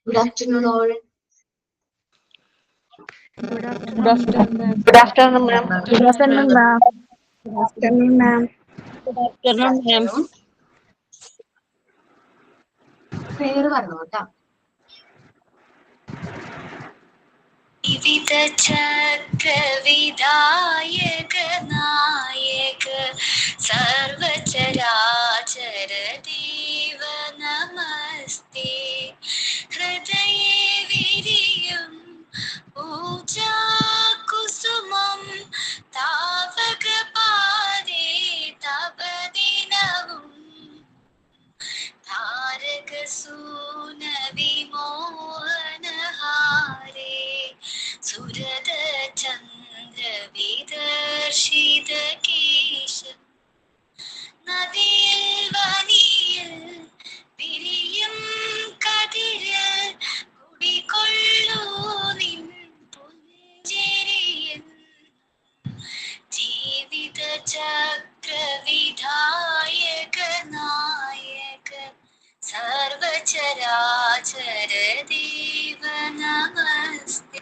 Good afternoon, all. Good afternoon, ma'am. Good afternoon, ma'am. Good afternoon, ma'am. Good afternoon, ma'am. Good afternoon, ma'am. പേര് പറഞ്ഞു കേട്ടോ. വിവിധ ചക്രവിധായക നായക സർവചരാചര ദേവ നമസ്തേ ഹൃദയേ വിരിയും പൂജാ കുസുമം താവക പാദേ തവ ദിനവും താരക സൂന വിമോഹനഹാരേ സുരത ചന്ദ്ര വിദർശിത കേശം നദിയിൽ വനിയിൽ വിരിയും കതിരിൽ കുടികൊള്ളൂ നിൻ പുഞ്ചിരിയിൽ ജീവിത ചക്രവിധായക നായക സർവചരാചര ദേവ നമസ്തേ.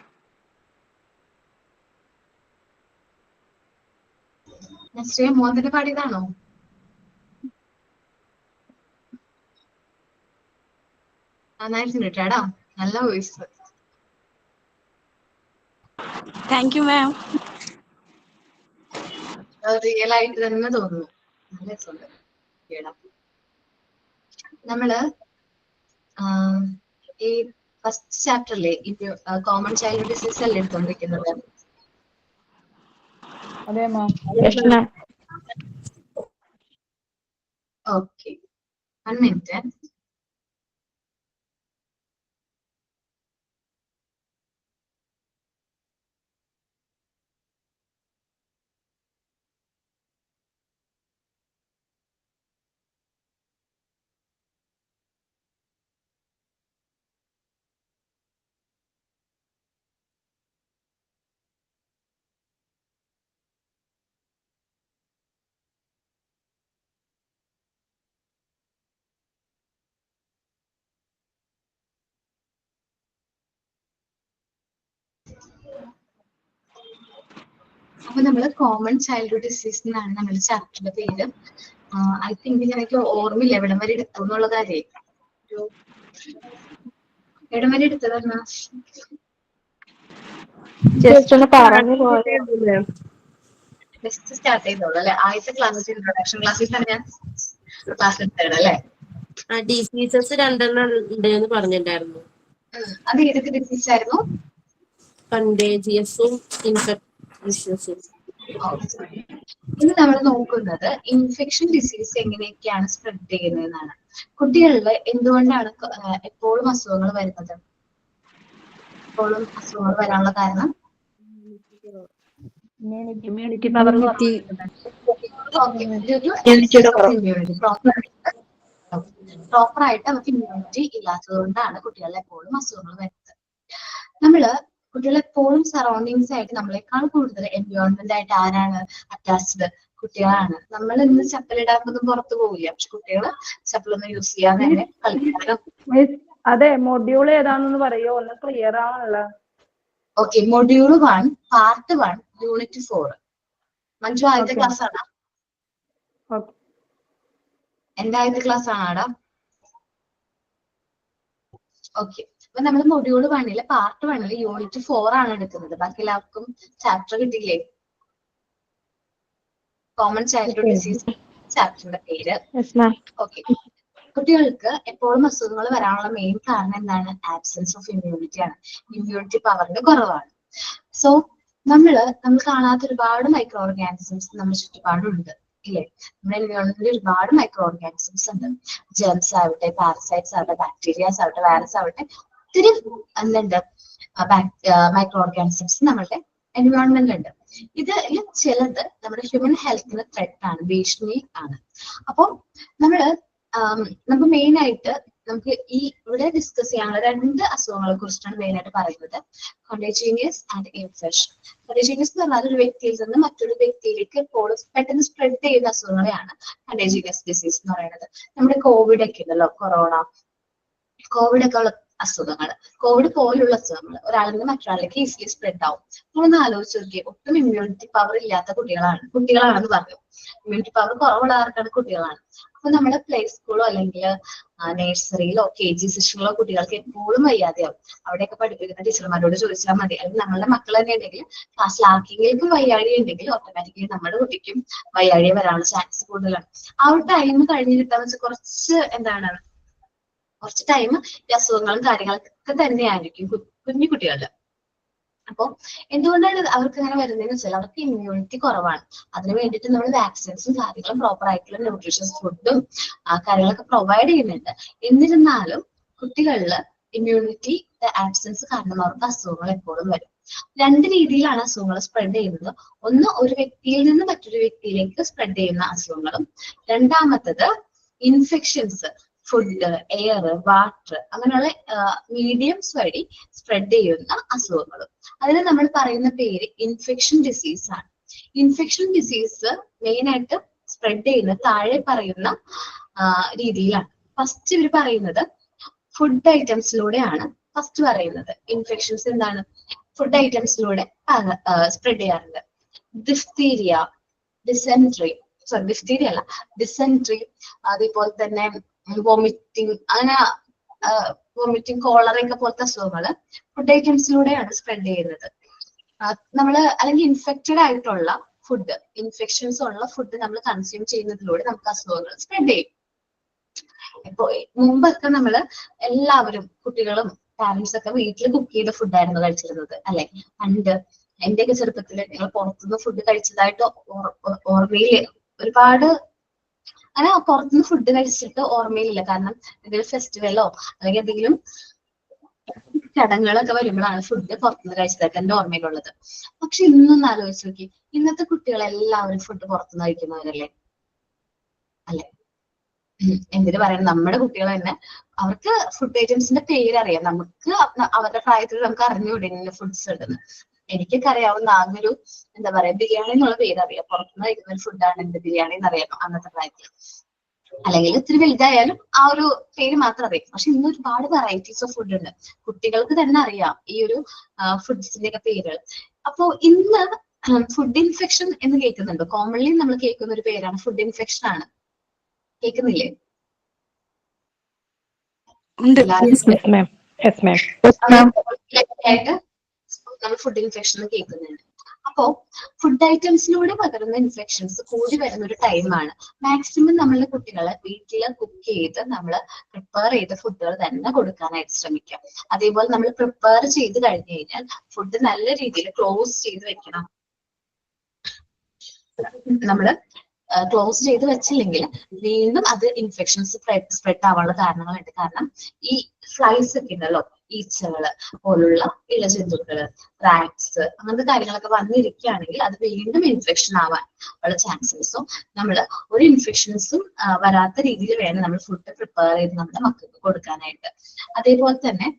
നസ്രിയ മോഹന്റെ പാടിയതാണോ? നന്നായിരുന്നു കേട്ടാടാ, നല്ല voice. Thank you, ma'am. Real ആയിട്ട് തന്നെ തോന്നുന്നു. നല്ല രസമുണ്ട് കേടാ. നമ്മള് ഈ ഫസ്റ്റ് ചാപ്റ്ററിലെ കോമൺ ചൈൽഡ് ഡിസീസ് അല്ലേ എടുത്തോണ്ടിരിക്കുന്നത്? അതെ, മാം. Okay, 1 minute. അപ്പൊ നമ്മള് കോമൺ ചൈൽഡ്ഹുഡ് ഡിസീസ് എന്നാണ് നമ്മുടെ ചാപ്റ്ററിന്റെ പേര്. ഐ തിങ്ക് എനിക്ക് ഓർമ്മയില്ല എവിടം വരെ എടുത്തു എന്നുള്ള കാര്യേ. എവിടം വരെ എടുത്തതാണ്? ജസ്റ്റ് ഒന്ന് പറഞ്ഞു പോയത്. ജസ്റ്റ് സ്റ്റാർട്ട് ചെയ്തോളൂ അല്ലെ? ആദ്യത്തെ ക്ലാസ് ഇൻട്രൊഡക്ഷൻ ക്ലാസ്സിൽ തന്നെ ഞാൻ ക്ലാസ് എടുത്തത് അല്ലേ? ഡിസീസസ് 2 ഉണ്ട് എന്ന് പറഞ്ഞിട്ടുണ്ടായിരുന്നു. അത് ഏതൊക്കെ ഡിസീസ് ആയിരുന്നു? കണ്ടേജിയസും ഇൻഫെക്ഷൻസും. ഇന്ന് നമ്മൾ നോക്കുന്നത് ഇൻഫെക്ഷൻ ഡിസീസ് എങ്ങനെയൊക്കെയാണ് സ്പ്രെഡ് ചെയ്യുന്നതെന്നാണ്. കുട്ടികളിൽ എന്തുകൊണ്ടാണ് എപ്പോഴും അസുഖങ്ങൾ വരുന്നത്? എപ്പോഴും അസുഖങ്ങൾ വരാനുള്ള കാരണം ഇമ്മ്യൂണിറ്റി പവർ പ്രോപ്പർ ആയിട്ട് അവർക്ക് ഇമ്മ്യൂണിറ്റി ഇല്ലാത്തത് കൊണ്ടാണ് കുട്ടികളിൽ എപ്പോഴും അസുഖങ്ങൾ വരുന്നത്. നമ്മള് കുട്ടികളെപ്പോഴും സറൗണ്ടിങ്സ് ആയിട്ട് നമ്മളെക്കാൾ കൂടുതൽ എൻവയോൺമെന്റ് ആയിട്ട് ആരാണ് അറ്റാച്ച്ഡ്? കുട്ടികളാണ്. നമ്മൾ ഇന്ന് ചപ്പലിടാത്തൊന്നും പുറത്തു പോകില്ല, പക്ഷെ കുട്ടികള് ചപ്പലൊന്നും യൂസ് ചെയ്യാതെ തന്നെ കളിക്കാനും. അതെ, മൊഡ്യൂൾ ഏതാണെന്ന് പറയോ? ഒന്ന് ക്ലിയർ ആണല്ലോ. Okay, module 1 part 1 unit 4. Manju ആദ്യത്തെ ക്ലാസ് ആണോ? എന്റെ ആദ്യത്തെ ക്ലാസ് ആണാടാ. ഓക്കെ, അപ്പൊ നമ്മൾ മൊഡ്യൂൾ 1 പാർട്ട് 1 യൂണിറ്റ് 4 ആണ് എടുക്കുന്നത്. ബാക്കി എല്ലാവർക്കും ചാപ്റ്റർ കിട്ടിയില്ലേ? കോമൺ ചൈൽഡ്ഹുഡ് ഡിസീസ് ചാപ്റ്ററിന്റെ പേര്. ഓക്കെ, കുട്ടികൾക്ക് എപ്പോഴും അസുഖങ്ങൾ വരാനുള്ള മെയിൻ കാരണം എന്താണ്? ആബ്സെൻസ് ഓഫ് ഇമ്മ്യൂണിറ്റി ആണ്. ഇമ്മ്യൂണിറ്റി പവറിന്റെ കുറവാണ്. സോ നമ്മൾ കാണാത്ത ഒരുപാട് മൈക്രോ ഓർഗാനിസംസ് നമ്മുടെ ചുറ്റുപാടുണ്ട് ഇല്ലേ? നമ്മുടെ എൻവയോൺമെന്റിൽ ഒരുപാട് മൈക്രോ ഓർഗാനിസംസ് ഉണ്ട്. ജെംസ് ആവട്ടെ, പാരസൈറ്റ്സ് ആവട്ടെ, ബാക്ടീരിയാസ് ആവട്ടെ, വൈറസ് ആവട്ടെ, ഒത്തിരി എന്തുണ്ട് മൈക്രോ ഓർഗാനിസംസ് നമ്മുടെ എൻവയോൺമെന്റ് ഉണ്ട്. ഇതിൽ ചിലത് നമ്മുടെ ഹ്യൂമൻ ഹെൽത്തിന് ത്രെറ്റ് ആണ്, ഭീഷണി ആണ്. അപ്പോൾ നമുക്ക് മെയിൻ ആയിട്ട് നമുക്ക് ഇവിടെ ഡിസ്കസ് ചെയ്യാനുള്ള 2 അസുഖങ്ങളെ കുറിച്ചാണ് മെയിൻ ആയിട്ട് പറയുന്നത്. Contagious and infection. കണ്ടേജിയസ് എന്ന് പറഞ്ഞാൽ ഒരു വ്യക്തിയിൽ നിന്ന് മറ്റൊരു വ്യക്തിയിലേക്ക് എപ്പോഴും പെട്ടെന്ന് സ്പ്രെഡ് ചെയ്യുന്ന അസുഖങ്ങളെയാണ് കണ്ടേജിയസ് ഡിസീസ് എന്ന് പറയുന്നത്. നമ്മുടെ കോവിഡ് ഒക്കെ ഉണ്ടല്ലോ, കൊറോണ, കോവിഡ് ഒക്കെ ഉള്ള അസുഖങ്ങൾ, കോവിഡ് പോലുള്ള അസുഖങ്ങൾ ഒരാളിൽ നിന്ന് മറ്റൊരാളിലേക്ക് ഈസിലി സ്പ്രെഡ് ആവും. നമ്മളൊന്ന് ആലോചിച്ച് നോക്കിയേ, ഒട്ടും ഇമ്മ്യൂണിറ്റി പവർ ഇല്ലാത്ത കുട്ടികളാണെന്ന് പറഞ്ഞു. ഇമ്മ്യൂണിറ്റി പവർ കുറവുള്ള ആർക്കാണ്? കുട്ടികളാണ്. അപ്പൊ നമ്മുടെ പ്ലേ സ്കൂളോ അല്ലെങ്കിൽ നഴ്സറിയിലോ KG സെക്ഷനിലോ കുട്ടികൾക്ക് എപ്പോഴും വയ്യാതെയാവും. അവിടെയൊക്കെ പഠിപ്പിക്കുന്ന ടീച്ചർമാരോട് ചോദിച്ചാൽ മതി. അല്ലെങ്കിൽ നമ്മളുടെ മക്കൾ തന്നെ ഉണ്ടെങ്കിൽ ക്ലാസ്സിൽ ആർക്കെങ്കിലും വയ്യാഴി ഉണ്ടെങ്കിൽ ഓട്ടോമാറ്റിക്കലി നമ്മുടെ കുട്ടിക്കും വയ്യാഴി വരാനുള്ള ചാൻസ് കൂടുതലാണ്. ആ ഒരു ടൈം കഴിഞ്ഞ് കിട്ടാന്ന് വെച്ചാൽ കുറച്ച് ടൈം ഈ അസുഖങ്ങളും കാര്യങ്ങളൊക്കെ തന്നെയായിരിക്കും കുഞ്ഞു കുട്ടികളുടെ. അപ്പൊ എന്തുകൊണ്ടാണ് അവർക്ക് അങ്ങനെ വരുന്നതെന്ന് വെച്ചാൽ അവർക്ക് ഇമ്മ്യൂണിറ്റി കുറവാണ്. അതിന് വേണ്ടിയിട്ട് നമ്മൾ വാക്സിൻസും കാര്യങ്ങളും പ്രോപ്പർ ആയിട്ടുള്ള ന്യൂട്രീഷ്യസ് ഫുഡും കാര്യങ്ങളൊക്കെ പ്രൊവൈഡ് ചെയ്യുന്നുണ്ട്. എന്നിരുന്നാലും കുട്ടികളിൽ ഇമ്മ്യൂണിറ്റി ആബ്സെൻസ് കാരണം അവർക്ക് അസുഖങ്ങൾ എപ്പോഴും വരും. രണ്ട് രീതിയിലാണ് അസുഖങ്ങൾ സ്പ്രെഡ് ചെയ്യുന്നത്. ഒന്ന്, ഒരു വ്യക്തിയിൽ നിന്ന് മറ്റൊരു വ്യക്തിയിലേക്ക് സ്പ്രെഡ് ചെയ്യുന്ന അസുഖങ്ങളും, രണ്ടാമത്തത് ഇൻഫെക്ഷൻസ്, ഫുഡ്, എയർ, വാട്ടർ അങ്ങനെയുള്ള മീഡിയംസ് വഴി സ്പ്രെഡ് ചെയ്യുന്ന അസുഖങ്ങളും. അതിന് നമ്മൾ പറയുന്ന പേര് ഇൻഫെക്ഷൻ ഡിസീസ് ആണ്. ഇൻഫെക്ഷൻ ഡിസീസ് മെയിൻ ആയിട്ട് സ്പ്രെഡ് ചെയ്യുന്ന താഴെ പറയുന്ന രീതിയിലാണ്. ഫസ്റ്റ് ഇവർ പറയുന്നത് ഫുഡ് ഐറ്റംസിലൂടെയാണ്. ഫസ്റ്റ് പറയുന്നത് ഇൻഫെക്ഷൻസ് എന്താണ്? ഫുഡ് ഐറ്റംസിലൂടെ സ്പ്രെഡ് ചെയ്യാറുണ്ട്. ഡിഫ്തീരിയ, ഡിസെൻട്രി അല്ല, ഡിസെൻട്രി, അതേപോലെ തന്നെ വോമിറ്റിംഗ്, അങ്ങനെ വോമിറ്റിംഗ്, കോളറയൊക്കെ പോലത്തെ അസുഖങ്ങള് ഫുഡ് ഐറ്റംസിലൂടെയാണ് സ്പ്രെഡ് ചെയ്യുന്നത്. അല്ലെങ്കിൽ ഇൻഫെക്റ്റഡ് ആയിട്ടുള്ള ഫുഡ്, ഇൻഫെക്ഷൻസ് ഉള്ള ഫുഡ് നമ്മൾ കൺസ്യൂം ചെയ്യുന്നതിലൂടെ നമുക്ക് അസുഖങ്ങൾ സ്പ്രെഡ് ചെയ്യും. ഇപ്പൊ മുമ്പൊക്കെ നമ്മള് എല്ലാവരും, കുട്ടികളും പാരന്റ്സ് ഒക്കെ വീട്ടിൽ കുക്ക് ചെയ്ത ഫുഡായിരുന്നു കഴിച്ചിരുന്നത് അല്ലെ? പണ്ട് എന്റെയൊക്കെ ചെറുപ്പത്തിൽ ഞങ്ങൾ പുറത്തുനിന്ന് ഫുഡ് കഴിച്ചതായിട്ട് ഓർമ്മയില് ഒരുപാട്, അങ്ങനെ പുറത്തുനിന്ന് ഫുഡ് കഴിച്ചിട്ട് ഓർമ്മയിലില്ല. കാരണം എന്തെങ്കിലും ഫെസ്റ്റിവലോ അല്ലെങ്കിൽ എന്തെങ്കിലും ചടങ്ങുകളൊക്കെ വരുമ്പോഴാണ് ഫുഡ് പുറത്തുനിന്ന് കഴിച്ചതൊക്കെ എന്റെ ഓർമ്മയിലുള്ളത്. പക്ഷെ ഇന്നൊന്ന് ആലോചിച്ച് നോക്കി, ഇന്നത്തെ കുട്ടികളെല്ലാവരും ഫുഡ് പുറത്തുനിന്ന് കഴിക്കുന്നവരല്ലേ? അല്ലെ? എന്തിനു പറയാൻ, നമ്മുടെ കുട്ടികൾ തന്നെ അവർക്ക് ഫുഡ് ഐറ്റംസിന്റെ പേരറിയാം. നമുക്ക് അവരുടെ പ്രായത്തിൽ നമുക്ക് അറിഞ്ഞുകൂടെ ഇന്ന ഫുഡ്സ് ഉണ്ടെന്ന്. എനിക്കൊക്കെ അറിയാവുന്ന ആകൊരു എന്താ പറയാ, ബിരിയാണി എന്നുള്ള പേരറിയാം. പുറത്തുനിന്ന് കഴിക്കുന്ന ഒരു ഫുഡാണ് എന്ത് ബിരിയാണി എന്നറിയാം അന്നത്തെ പ്രായത്തിൽ. അല്ലെങ്കിൽ ഇത്തിരി വലുതായാലും ആ ഒരു പേര് മാത്രം അറിയാം. പക്ഷെ ഇന്ന് ഒരുപാട് വെറൈറ്റീസ് ഓഫ് ഫുഡ് ഉണ്ട്. കുട്ടികൾക്ക് തന്നെ അറിയാം ഈ ഒരു ഫുഡ്സിന്റെ ഒക്കെ പേരുകൾ. അപ്പോ ഇന്ന് ഫുഡ് ഇൻഫെക്ഷൻ എന്ന് കേൾക്കുന്നുണ്ട്. കോമൺലി നമ്മൾ കേൾക്കുന്ന ഒരു പേരാണ് ഫുഡ് ഇൻഫെക്ഷൻ ആണ്. കേൾക്കുന്നില്ലേ? നമ്മൾ ഫുഡ് ഇൻഫെക്ഷൻ കേൾക്കുന്നുണ്ട്. അപ്പോ ഫുഡ് ഐറ്റംസിലൂടെ പകരുന്ന ഇൻഫെക്ഷൻസ് കൂടി വരുന്ന ഒരു ടൈമാണ്. മാക്സിമം നമ്മളുടെ കുട്ടികളെ വീട്ടില് കുക്ക് ചെയ്ത് നമ്മൾ പ്രിപ്പയർ ചെയ്ത ഫുഡുകൾ തന്നെ കൊടുക്കാനായിട്ട് ശ്രമിക്കാം. അതേപോലെ നമ്മൾ പ്രിപ്പയർ ചെയ്ത് കഴിഞ്ഞു കഴിഞ്ഞാൽ ഫുഡ് നല്ല രീതിയിൽ ക്ലോസ് ചെയ്ത് വെക്കണം. നമ്മള് ക്ലോസ് ചെയ്ത് വെച്ചില്ലെങ്കിൽ വീണ്ടും അത് ഇൻഫെക്ഷൻസ് സ്പ്രെഡ് ആവാനുള്ള കാരണങ്ങളുണ്ട്. കാരണം ഈ ഫ്ലൈസ് ഒക്കെ ഉണ്ടല്ലോ, ഈച്ചകള് പോലുള്ള ഇഴജന്തുക്കള്, റാറ്റ്സ്, അങ്ങനത്തെ കാര്യങ്ങളൊക്കെ വന്നിരിക്കുകയാണെങ്കിൽ അത് വീണ്ടും ഇൻഫെക്ഷൻ ആവാൻ ഉള്ള ചാൻസസും. നമ്മൾ ഒരു ഇൻഫെക്ഷൻസും വരാത്ത രീതിയിൽ വേണം നമ്മൾ ഫുഡ് പ്രിപ്പയർ ചെയ്ത് നമ്മുടെ മക്കൾക്ക് കൊടുക്കാനായിട്ട്. അതേപോലെ തന്നെ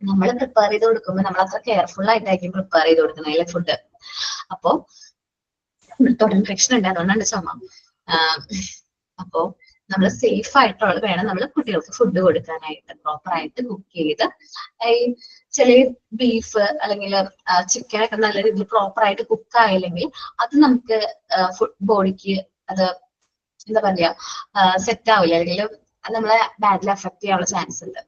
നമ്മൾ പ്രിപ്പയർ ചെയ്ത് കൊടുക്കുമ്പോൾ നമ്മൾ അത്ര കെയർഫുൾ ആയിട്ടായിരിക്കും പ്രിപ്പയർ ചെയ്ത് കൊടുക്കുന്നത് ഫുഡ്. അപ്പോ തൊട്ട് ഇൻഫെക്ഷൻ ഉണ്ട്, അതുകൊണ്ടാണ് ചുമ. അപ്പോ നമ്മൾ സേഫ് ആയിട്ടുള്ള വേണം നമ്മൾ കുട്ടികൾക്ക് ഫുഡ് കൊടുക്കാനായിട്ട്. പ്രോപ്പർ ആയിട്ട് കുക്ക് ചെയ്ത്, ഈ ചില ബീഫ് അല്ലെങ്കിൽ ചിക്കൻ ഒക്കെ നല്ല രീതിയിൽ പ്രോപ്പർ ആയിട്ട് കുക്ക് ആയില്ലെങ്കിൽ അത് നമുക്ക് ബോഡിക്ക് അത് എന്താ പറയാ സെറ്റ് ആവില്ല, അല്ലെങ്കിൽ അത് നമ്മളെ ബാഡിൽ എഫക്ട് ചെയ്യാനുള്ള ചാൻസ് ഉണ്ട്.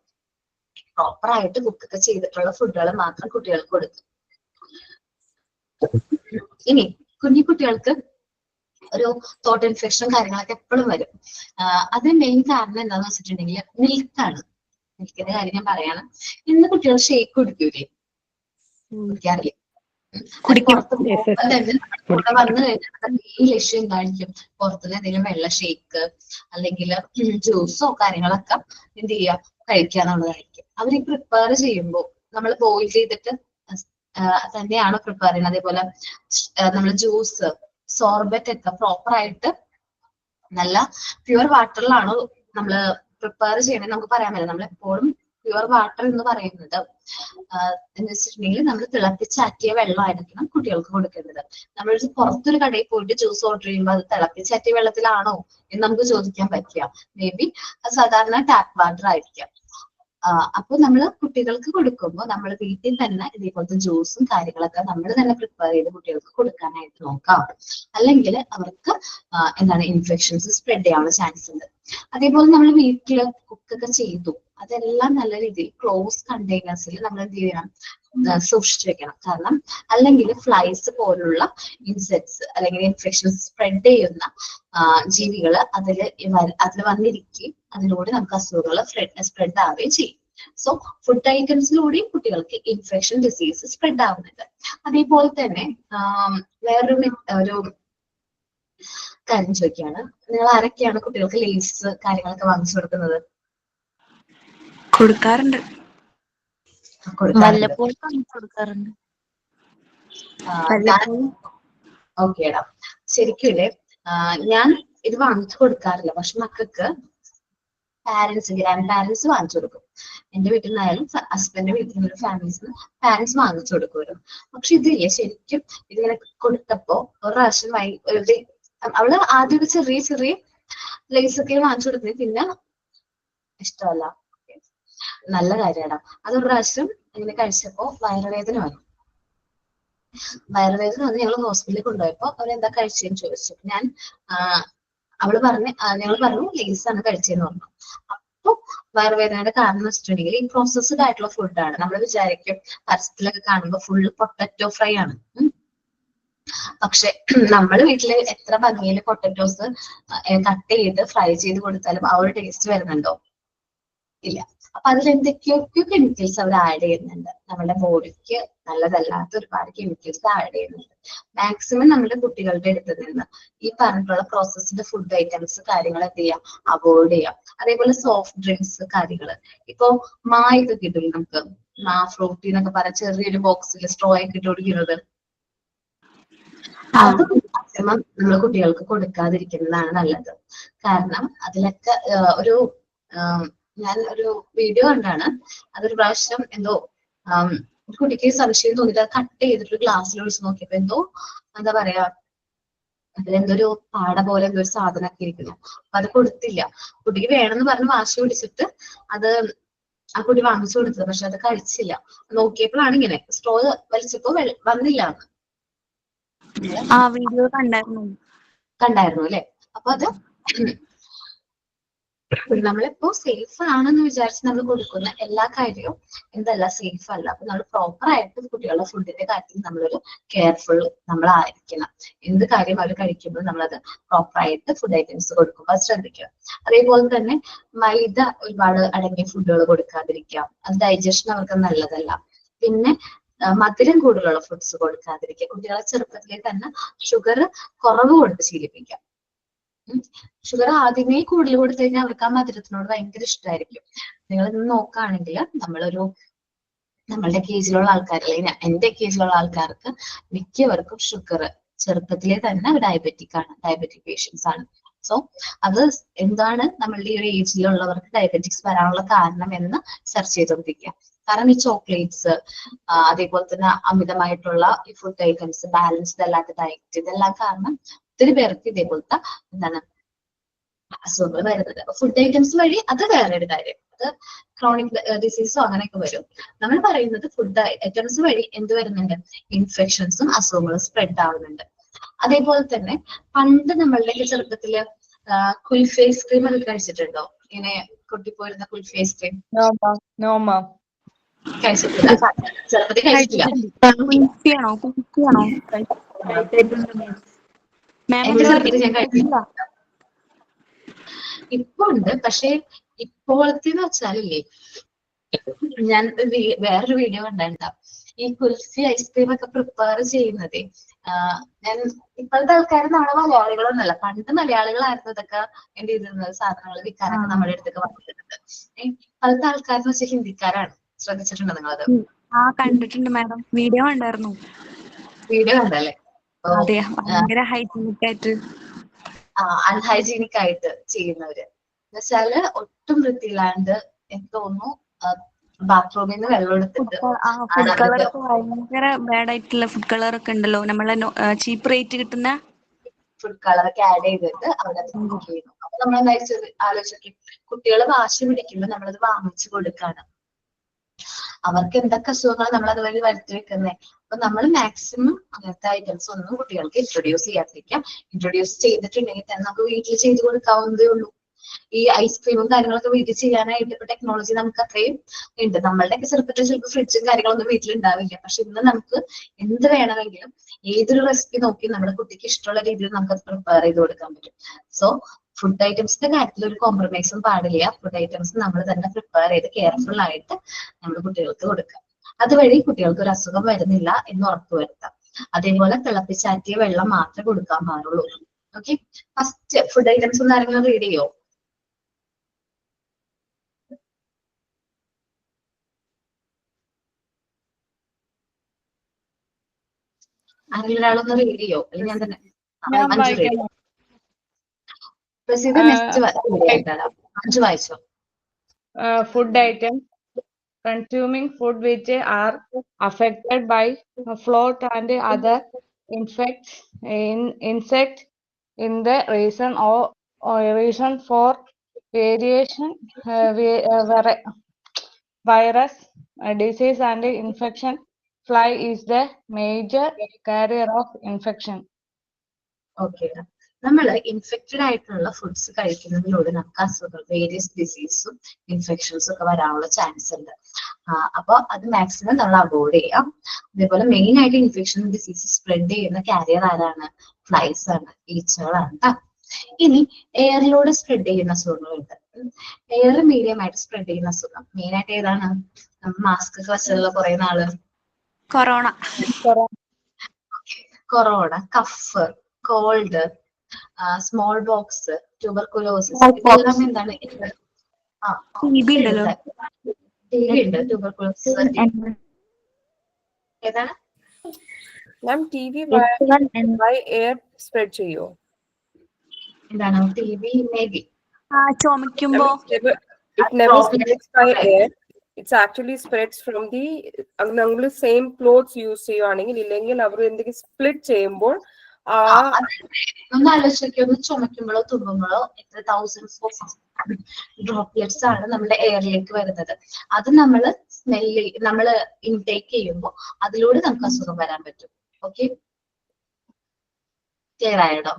പ്രോപ്പർ ആയിട്ട് കുക്കൊക്കെ ചെയ്തിട്ടുള്ള ഫുഡുകൾ മാത്രം കുട്ടികൾക്ക് കൊടുക്കും. ഇനി കുഞ്ഞു കുട്ടികൾക്ക് ഒരു തോട്ട് ഇൻഫെക്ഷനും കാര്യങ്ങളൊക്കെ എപ്പോഴും വരും. അതിന് മെയിൻ കാരണം എന്താണെന്ന് വെച്ചിട്ടുണ്ടെങ്കിൽ മിൽക്കാണ്. മിൽക്കിന്റെ കാര്യം ഞാൻ പറയാണ്. ഇന്ന് കുട്ടികൾ ഷേക്ക് കുടിക്കൂലേ? കുടിക്കാറില്ലേ? പുറത്ത് വന്നു കഴിഞ്ഞാൽ ഈ ലക്ഷ്യം എന്തായിരിക്കും? പുറത്തുനിന്ന് എന്തെങ്കിലും വെള്ള ഷേക്ക് അല്ലെങ്കിൽ ജ്യൂസോ കാര്യങ്ങളൊക്കെ എന്ത് ചെയ്യുക, കഴിക്കാന്നുള്ളതായിരിക്കും. അവർ പ്രിപ്പയർ ചെയ്യുമ്പോൾ നമ്മൾ ബോയിൽ ചെയ്തിട്ട് തന്നെയാണ് പ്രിപ്പയർ ചെയ്യുന്നത്. അതേപോലെ നമ്മൾ ജ്യൂസ്, സോർബറ്റ് ഒക്കെ പ്രോപ്പർ ആയിട്ട് നല്ല പ്യുവർ വാട്ടറിലാണോ നമ്മൾ പ്രിപ്പയർ ചെയ്യണേ നമുക്ക് പറയാൻ പറ്റില്ല. നമ്മൾ എപ്പോഴും പ്യുവർ വാട്ടർ എന്ന് പറയുന്നത് എന്ന് വെച്ചിട്ടുണ്ടെങ്കിൽ നമ്മൾ തിളപ്പിച്ചാറ്റിയ വെള്ളമായിരിക്കണം കുട്ടികൾക്ക് കൊടുക്കേണ്ടത്. നമ്മൾ പുറത്തൊരു കടയിൽ പോയിട്ട് ജ്യൂസ് ഓർഡർ ചെയ്യുമ്പോൾ അത് തിളപ്പിച്ചാറ്റിയ വെള്ളത്തിലാണോ എന്ന് നമുക്ക് ചോദിക്കാൻ പറ്റില്ല. മേ ബി സാധാരണ ടാപ്പ് വാട്ടർ ആയിരിക്കാം. അപ്പോൾ നമ്മൾ കുട്ടികൾക്ക് കൊടുക്കുമ്പോൾ നമ്മൾ വീട്ടിൽ തന്നെ ഇതേപോലത്തെ ജ്യൂസും കാര്യങ്ങളൊക്കെ നമ്മൾ തന്നെ പ്രിപ്പയർ ചെയ്ത് കുട്ടികൾക്ക് കൊടുക്കാനായിട്ട് നോക്കാം. അല്ലെങ്കിൽ അവർക്ക് എന്താണ് ഇൻഫെക്ഷൻസ് സ്പ്രെഡ് ചെയ്യാനുള്ള ചാൻസ് ഉണ്ട്. അതേപോലെ നമ്മൾ വീട്ടിൽ കുക്കൊക്കെ ചെയ്തു അതെല്ലാം നല്ല രീതിയിൽ ക്ലോസ് കണ്ടെയ്നേഴ്സിൽ നമ്മൾ എന്ത് ചെയ്യണം, സൂക്ഷിച്ചു വെക്കണം. കാരണം അല്ലെങ്കിൽ ഫ്ലൈസ് പോലുള്ള ഇൻസെക്ട്സ് അല്ലെങ്കിൽ ഇൻഫെക്ഷൻസ് സ്പ്രെഡ് ചെയ്യുന്ന ജീവികൾ അതിൽ വന്നിരിക്കുകയും അതിലൂടെ നമുക്ക് അസുഖങ്ങൾ സ്പ്രെഡ് ആവുകയും ചെയ്യും. സോ ഫുഡ് ഐറ്റംസിലൂടെയും കുട്ടികൾക്ക് ഇൻഫെക്ഷൻ ഡിസീസ് സ്പ്രെഡ് ആവുന്നുണ്ട്. അതേപോലെ തന്നെ ഒരു കാര്യം ചോദിക്കുകയാണ്, നിങ്ങൾ ആരൊക്കെയാണ് കുട്ടികൾക്ക് ലേസ് കാര്യങ്ങളൊക്കെ വാങ്ങിച്ചു കൊടുക്കുന്നത്? കൊടുക്കാറുണ്ട്. ഓക്കേടാ, ശരിക്കും ഞാൻ ഇത് വാങ്ങിച്ചു കൊടുക്കാറില്ല. പക്ഷെ മക്കൾക്ക് ഗ്രാൻഡ് പാരന്റ്സ് വാങ്ങിച്ചു കൊടുക്കും. എന്റെ വീട്ടിൽ നിന്നായാലും ഹസ്ബൻഡിന്റെ വീട്ടിൽ നിന്നൊരു ഫാമിലീസിന് പാരന്റ്സ് വാങ്ങിച്ചു കൊടുക്കുമല്ലോ. പക്ഷെ ഇതില്ലേ, ശരിക്കും ഇതിങ്ങനെ കൊടുത്തപ്പോ ഒരു പ്രാവശ്യം അവള് ആദ്യം ചെറിയ ചെറിയ ലേസ് ഒക്കെ വാങ്ങിച്ചു കൊടുക്കുന്നത് പിന്നെ ഇഷ്ടമല്ല. നല്ല കാര്യമാണ്. അതൊരു പ്രാവശ്യം ഇങ്ങനെ കഴിച്ചപ്പോ വയറുവേദന വന്നു. ഞങ്ങൾ ഹോസ്പിറ്റലിൽ കൊണ്ടുപോയപ്പോ അവരെന്താ കഴിച്ചതെന്ന് ചോദിച്ചു. ഞങ്ങൾ പറഞ്ഞു ലേസ് ആണ് കഴിച്ചതെന്ന് പറഞ്ഞു. അപ്പൊ വയറുവേദനയുടെ കാരണം എന്ന് വെച്ചിട്ടുണ്ടെങ്കിൽ ഈ പ്രോസസ്ഡ് ആയിട്ടുള്ള ഫുഡാണ്. നമ്മൾ വിചാരിക്കും പരസ്യത്തിലൊക്കെ കാണുമ്പോൾ ഫുള്ള് പൊട്ടറ്റോ ഫ്രൈ ആണ്. പക്ഷെ നമ്മൾ വീട്ടില് എത്ര ഭംഗിയിൽ പൊട്ടറ്റോസ് കട്ട് ചെയ്ത് ഫ്രൈ ചെയ്ത് കൊടുത്താലും ആ ഒരു ടേസ്റ്റ് വരുന്നുണ്ടോ? ഇല്ല. അപ്പൊ അതിൽ എന്തൊക്കെയൊക്കെ കെമിക്കൽസ് അവർ ആഡ് ചെയ്യുന്നുണ്ട്. നമ്മുടെ ബോഡിക്ക് നല്ലതല്ലാത്ത ഒരുപാട് കെമിക്കൽസ് ആഡ് ചെയ്യുന്നുണ്ട്. മാക്സിമം നമ്മുടെ കുട്ടികളുടെ അടുത്ത് നിന്ന് ഈ പറഞ്ഞിട്ടുള്ള പ്രോസസ്ഡ് ഫുഡ് ഐറ്റംസ് കാര്യങ്ങൾ എന്ത് ചെയ്യാം, അവോയ്ഡ് ചെയ്യാം. അതേപോലെ സോഫ്റ്റ് ഡ്രിങ്ക്സ് കാര്യങ്ങള്, ഇപ്പൊ മായൊക്കെ കിട്ടും നമുക്ക്, ഫ്രൂട്ടി എന്നൊക്കെ പറയാം, ചെറിയൊരു ബോക്സിൽ സ്ട്രോ ഒക്കെ ഇട്ട് കൊടുക്കുന്നത്. അത് മാക്സിമം നമ്മൾ കുട്ടികൾക്ക് കൊടുക്കാതിരിക്കുന്നതാണ് നല്ലത്. കാരണം അതിലൊക്കെ ഞാൻ ഒരു വീഡിയോ കണ്ടാണ്. അതൊരു പ്രാവശ്യം എന്തോ കുട്ടിക്ക് സംശയം തോന്നിട്ട് കട്ട് ചെയ്തിട്ട് ഗ്ലാസ്സിൽ ഒഴിച്ച് നോക്കിയപ്പോ എന്തോ എന്താ പറയാ, അതിലെന്തൊരു പാട പോലെ എന്തോ ഒരു സാധനമൊക്കെ ഇരിക്കുന്നു. അപ്പൊ അത് കൊടുത്തില്ല. കുട്ടിക്ക് വേണമെന്ന് പറഞ്ഞ് വാശി പിടിച്ചിട്ട് അത് ആ കുട്ടി വാങ്ങിച്ചു കൊടുത്തത്. പക്ഷെ അത് കഴിച്ചില്ല. നോക്കിയപ്പോഴാണ് ഇങ്ങനെ സ്ട്രോ വലിച്ചപ്പോ വന്നില്ല. വീഡിയോ കണ്ടായിരുന്നു അല്ലെ? അപ്പൊ അത് നമ്മളിപ്പോ സേഫ് ആണെന്ന് വിചാരിച്ച് നമ്മൾ കൊടുക്കുന്ന എല്ലാ കാര്യവും എന്തല്ല സേഫ് അല്ല. അപ്പൊ നമ്മൾ പ്രോപ്പർ ആയിട്ട് കുട്ടികളുടെ ഫുഡിന്റെ കാര്യത്തിൽ നമ്മളൊരു കെയർഫുൾ നമ്മളായിരിക്കണം. എന്ത് കാര്യം അവർ കഴിക്കുമ്പോൾ നമ്മളത് പ്രോപ്പർ ആയിട്ട് ഫുഡ് ഐറ്റംസ് കൊടുക്കുമ്പോൾ അത് ശ്രദ്ധിക്കുക. അതേപോലെ തന്നെ മൈദ ഒരുപാട് അടങ്ങിയ ഫുഡുകൾ കൊടുക്കാതിരിക്കുക. അത് ഡൈജഷൻ അവർക്ക് നല്ലതല്ല. പിന്നെ മധുരം കൂടുതലുള്ള ഫുഡ്സ് കൊടുക്കാതിരിക്കുക. കുട്ടികളെ ചെറുപ്പത്തിലെ തന്നെ ഷുഗർ കുറവ് കൊടുത്ത് ശീലിപ്പിക്കാം. ഷുഗർ ആദ്യമേ കൂടുതൽ കൊടുത്തു കഴിഞ്ഞാൽ അവർക്ക് ആ മധുരത്തിനോട് ഭയങ്കര ഇഷ്ടമായിരിക്കും. നിങ്ങൾ ഇന്ന് നോക്കുകയാണെങ്കിൽ നമ്മളുടെ കേജിലുള്ള ആൾക്കാർ, അല്ലെങ്കിൽ എന്റെ കേജിലുള്ള ആൾക്കാർക്ക് മിക്കവർക്കും ഷുഗർ ചെറുപ്പത്തിലെ തന്നെ ഡയബറ്റിക് പേഷ്യൻസ് ആണ്. സോ അത് എന്താണ് നമ്മളുടെ ഈ ഒരു ഏജിലുള്ളവർക്ക് ഡയബറ്റിക്സ് വരാനുള്ള കാരണം എന്ന് സെർച്ച് ചെയ്തുകൊണ്ടിരിക്കുക. കാരണം ഈ ചോക്ലേറ്റ്സ്, അതേപോലെ തന്നെ അമിതമായിട്ടുള്ള ഈ ഫുഡ് ഐറ്റംസ്, ബാലൻസ്ഡ് അല്ലാത്ത ഡയറ്റ്, ഇതെല്ലാം കാരണം ഒത്തിരി പേർക്ക് ഇതേപോലത്തെ അസുഖങ്ങൾ വരുന്നത്. ഫുഡ് ഐറ്റംസ് വഴി അത് വേറെ ഒരു കാര്യം, അത് ക്രോണിക് ഡിസീസോ അങ്ങനെയൊക്കെ വരും. നമ്മൾ പറയുന്നത് ഫുഡ് ഐറ്റംസ് വഴി എന്ത് വരുന്നുണ്ട്, ഇൻഫെക്ഷൻസും അസുഖങ്ങളും സ്പ്രെഡ് ആവുന്നുണ്ട്. അതേപോലെ തന്നെ പണ്ട് നമ്മളുടെ ചെറുപ്പത്തില് കുൽഫി ഐസ്ക്രീം ഒക്കെ കഴിച്ചിട്ടുണ്ടോ? ഇങ്ങനെ കൊട്ടിപ്പോയിരുന്ന കുൽഫി ഐസ്ക്രീം കഴിച്ചിട്ടില്ല? ചെറുപ്പത്തിൽ കഴിച്ചിട്ടില്ല. എന്റെ ചെറുപ്പത്തിൽ ഞാൻ കഴിച്ചിട്ടില്ല. ഇപ്പൊ ഉണ്ട്. പക്ഷെ ഇപ്പോഴത്തെ വെച്ചാലില്ലേ, ഞാൻ വേറൊരു വീഡിയോ കണ്ടിട്ടുണ്ടാവും. ഈ കുൽഫി ഐസ്ക്രീം ഒക്കെ പ്രിപ്പയർ ചെയ്യുന്നത് ഞാൻ ഇപ്പോഴത്തെ ആൾക്കാർ നമ്മുടെ മലയാളികളൊന്നുമല്ല, പണ്ട് മലയാളികളായിരുന്നു ഇതൊക്കെ എന്ത് ചെയ്തിരുന്നത്, സാധനങ്ങൾ വിൽക്കാനൊക്കെ നമ്മുടെ അടുത്തൊക്കെ വന്നിട്ടുണ്ട്. ഇപ്പോഴത്തെ ആൾക്കാരെന്ന് വെച്ചാൽ ഹിന്ദിക്കാരാണ്. ശ്രദ്ധിച്ചിട്ടുണ്ടോ നിങ്ങളത്? കണ്ടിട്ടുണ്ട് മാഡം, വീഡിയോ കണ്ടായിരുന്നു. വീഡിയോ കണ്ടല്ലേ? അൺഹൈജീനിക് ആയിട്ട് ചെയ്യുന്നവര് എന്നുവെച്ചാല് ഒട്ടും വൃത്തിയില്ലാണ്ട്, എനിക്ക് തോന്നുന്നു ബാത്റൂമിൽ നിന്ന് വെള്ളം എടുത്തിട്ട് ഭയങ്കര ബാഡ് ആയിട്ടുള്ള ഫുഡ് കളർ ഒക്കെ ഉണ്ടല്ലോ, നമ്മളെ ചീപ്പ് റേറ്റ് കിട്ടുന്ന ഫുഡ് കളറൊക്കെ ആഡ് ചെയ്തിട്ട് അവരത് കുക്ക് ചെയ്യുന്നു. അപ്പൊ നമ്മൾ എന്താ ആലോചിക്കും, കുട്ടികൾ വാശി പിടിക്കുമ്പോൾ നമ്മളത് വാങ്ങിച്ചു കൊടുക്കാണ്. അവർക്ക് എന്തൊക്കെ അസുഖങ്ങൾ നമ്മൾ അതുവഴി വരുത്തി വെക്കുന്നത്. അപ്പൊ നമ്മൾ മാക്സിമം അങ്ങനത്തെ ഐറ്റംസ് ഒന്നും കുട്ടികൾക്ക് ഇൻട്രൊഡ്യൂസ് ചെയ്യാതിരിക്കാം. ഇൻട്രൊഡ്യൂസ് ചെയ്തിട്ടുണ്ടെങ്കിൽ തന്നെ നമുക്ക് വീട്ടിൽ ചെയ്ത് കൊടുക്കാവുന്നതേ ഉള്ളൂ. ഈ ഐസ്ക്രീമും കാര്യങ്ങളൊക്കെ വീട്ടിൽ ചെയ്യാനായിട്ട് ഇപ്പൊ ടെക്നോളജി നമുക്ക് അത്രയും ഉണ്ട്. നമ്മളുടെയൊക്കെ ചെറുപ്പത്തിൽ ചിലപ്പോൾ ഫ്രിഡ്ജും കാര്യങ്ങളൊന്നും വീട്ടിലുണ്ടാവില്ല. പക്ഷെ ഇന്ന് നമുക്ക് എന്ത് വേണമെങ്കിലും ഏതൊരു റെസിപ്പി നോക്കി നമ്മുടെ കുട്ടിക്ക് ഇഷ്ടമുള്ള രീതിയിൽ നമുക്ക് അത് പ്രിപ്പയർ ചെയ്ത് കൊടുക്കാൻ പറ്റും. സോ ഫുഡ് ഐറ്റംസിന്റെ കാര്യത്തിൽ ഒരു കോംപ്രമൈസും പാടില്ല. ഫുഡ് ഐറ്റംസ് നമ്മൾ തന്നെ പ്രിപ്പയർ ചെയ്ത് കെയർഫുൾ ആയിട്ട് നമ്മൾ കുട്ടികൾക്ക് കൊടുക്കാം. അതുവഴി കുട്ടികൾക്ക് ഒരു അസുഖം വരുന്നില്ല എന്ന് ഉറപ്പുവരുത്താം. അതേപോലെ തിളപ്പിച്ചാറ്റിയ വെള്ളം മാത്രമേ കൊടുക്കാൻ പാടുള്ളൂ. ഓക്കെ, ഫസ്റ്റ് ഫുഡ് ഐറ്റംസും കാര്യങ്ങളും റീഡ് ചെയ്യോ? ആരെങ്കിലും ഒരാളൊന്ന് റീഡ് ചെയ്യോ? അല്ലെങ്കിൽ ഞാൻ തന്നെ അഞ്ചു വായിച്ചോ. Food items. Consuming food which are affected by float and other insects in the reason for variation virus disease and infection. Fly is the major carrier of infection. Okay, നമ്മൾ infected ആയിട്ടുള്ള foods കഴിക്കുന്നതിലൂടെ നമുക്ക് അസുഖങ്ങൾ, various ഡിസീസും ഇൻഫെക്ഷൻസും ഒക്കെ വരാനുള്ള chance ഉണ്ട്. അപ്പൊ അത് maximum നമ്മൾ അവോയ്ഡ് ചെയ്യാം. അതേപോലെ മെയിൻ ആയിട്ട് ഇൻഫെക്ഷൻ ഡിസീസ് സ്പ്രെഡ് ചെയ്യുന്ന കാരിയർ ആരാണ്? ഫ്ലൈസ് ആണ്, ഈച്ചകളാണ്. ഇനി എയറിലൂടെ സ്പ്രെഡ് ചെയ്യുന്ന അസുഖങ്ങളുണ്ട്. എയർ മീഡിയം ആയിട്ട് സ്പ്രെഡ് ചെയ്യുന്ന അസുഖം മെയിൻ ആയിട്ട് ഏതാണ്? മാസ്ക് ഒക്കെ വെച്ചുള്ള കുറെ നാള് corona, cough, cold, smallpox, tuberculosis, ഇതെല്ലാം എന്താണ്? ഉണ്ട് ട്യൂബർകുലോസിസ്. ഏതാണ്? എയർ സ്പ്രെഡ് ചെയ്യോ? എന്താണ് TB? മേബി ചുമക്കുമ്പോ it never spreads by air. It's actually spreads from the നമ്മൾ സെയിം ക്ലോത്ത്സ് യൂസ് ചെയ്യുവാണെങ്കിൽ, ഇല്ലെങ്കിൽ അവർ എന്തെങ്കിലും സ്പ്ലിറ്റ് ചെയ്യുമ്പോൾ ഒന്ന് ആലോചിച്ചൊക്കെ, ഒന്ന് ചുമക്കുമ്പോഴോ തുമ്മുമ്പോഴോ എത്ര തൗസൻഡ്സ് ഓഫ് ഡ്രോപ്ലെറ്റ്സ് ആണ് നമ്മുടെ എയറിലേക്ക് വരുന്നത്. അത് നമ്മൾ നമ്മള് ഇൻടേക്ക് ചെയ്യുമ്പോൾ അതിലൂടെ നമുക്ക് അസുഖം വരാൻ പറ്റും. ഓക്കെ, ക്ലിയർ ആയിടോ?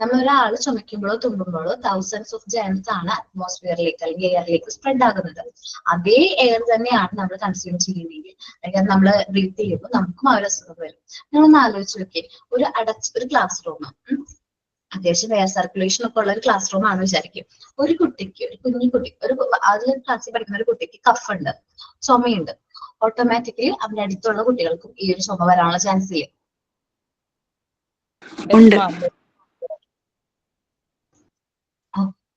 നമ്മൾ ഒരാൾ ചുമക്കുമ്പോഴോ തുമ്മുമ്പോഴോ തൗസൻഡ്സ് ഓഫ് ജേംസ് ആണ് അറ്റ്മോസ്ഫിയറിലേക്ക് അല്ലെങ്കിൽ എയറിലേക്ക് സ്പ്രെഡ് ആകുന്നത്. അതേ എയർ തന്നെയാണ് നമ്മൾ കൺസ്യൂം ചെയ്യുന്നതെങ്കിൽ, അല്ലെങ്കിൽ നമ്മൾ ബ്രീത്ത് ചെയ്യുമ്പോൾ നമുക്കും ആ ഒരു അസുഖം വരും. നിങ്ങളൊന്ന് ആലോചിച്ച് നോക്കിയേ, ഒരു ക്ലാസ് റൂം, അത്യാവശ്യം എയർ സർക്കുലേഷൻ ഒക്കെ ഉള്ള ഒരു ക്ലാസ് റൂം ആണെന്ന് വിചാരിക്കും. ഒരു കുട്ടിക്ക്, ഒരു കുഞ്ഞു കുട്ടി, അതിൽ ക്ലാസ്സിൽ പഠിക്കുന്ന ഒരു കുട്ടിക്ക് കഫ് ഉണ്ട്, ചുമയുണ്ട്. ഓട്ടോമാറ്റിക്കലി അവരുടെ അടുത്തുള്ള കുട്ടികൾക്കും ഈ ഒരു ചുമ വരാനുള്ള ചാൻസ് ഇല്ല.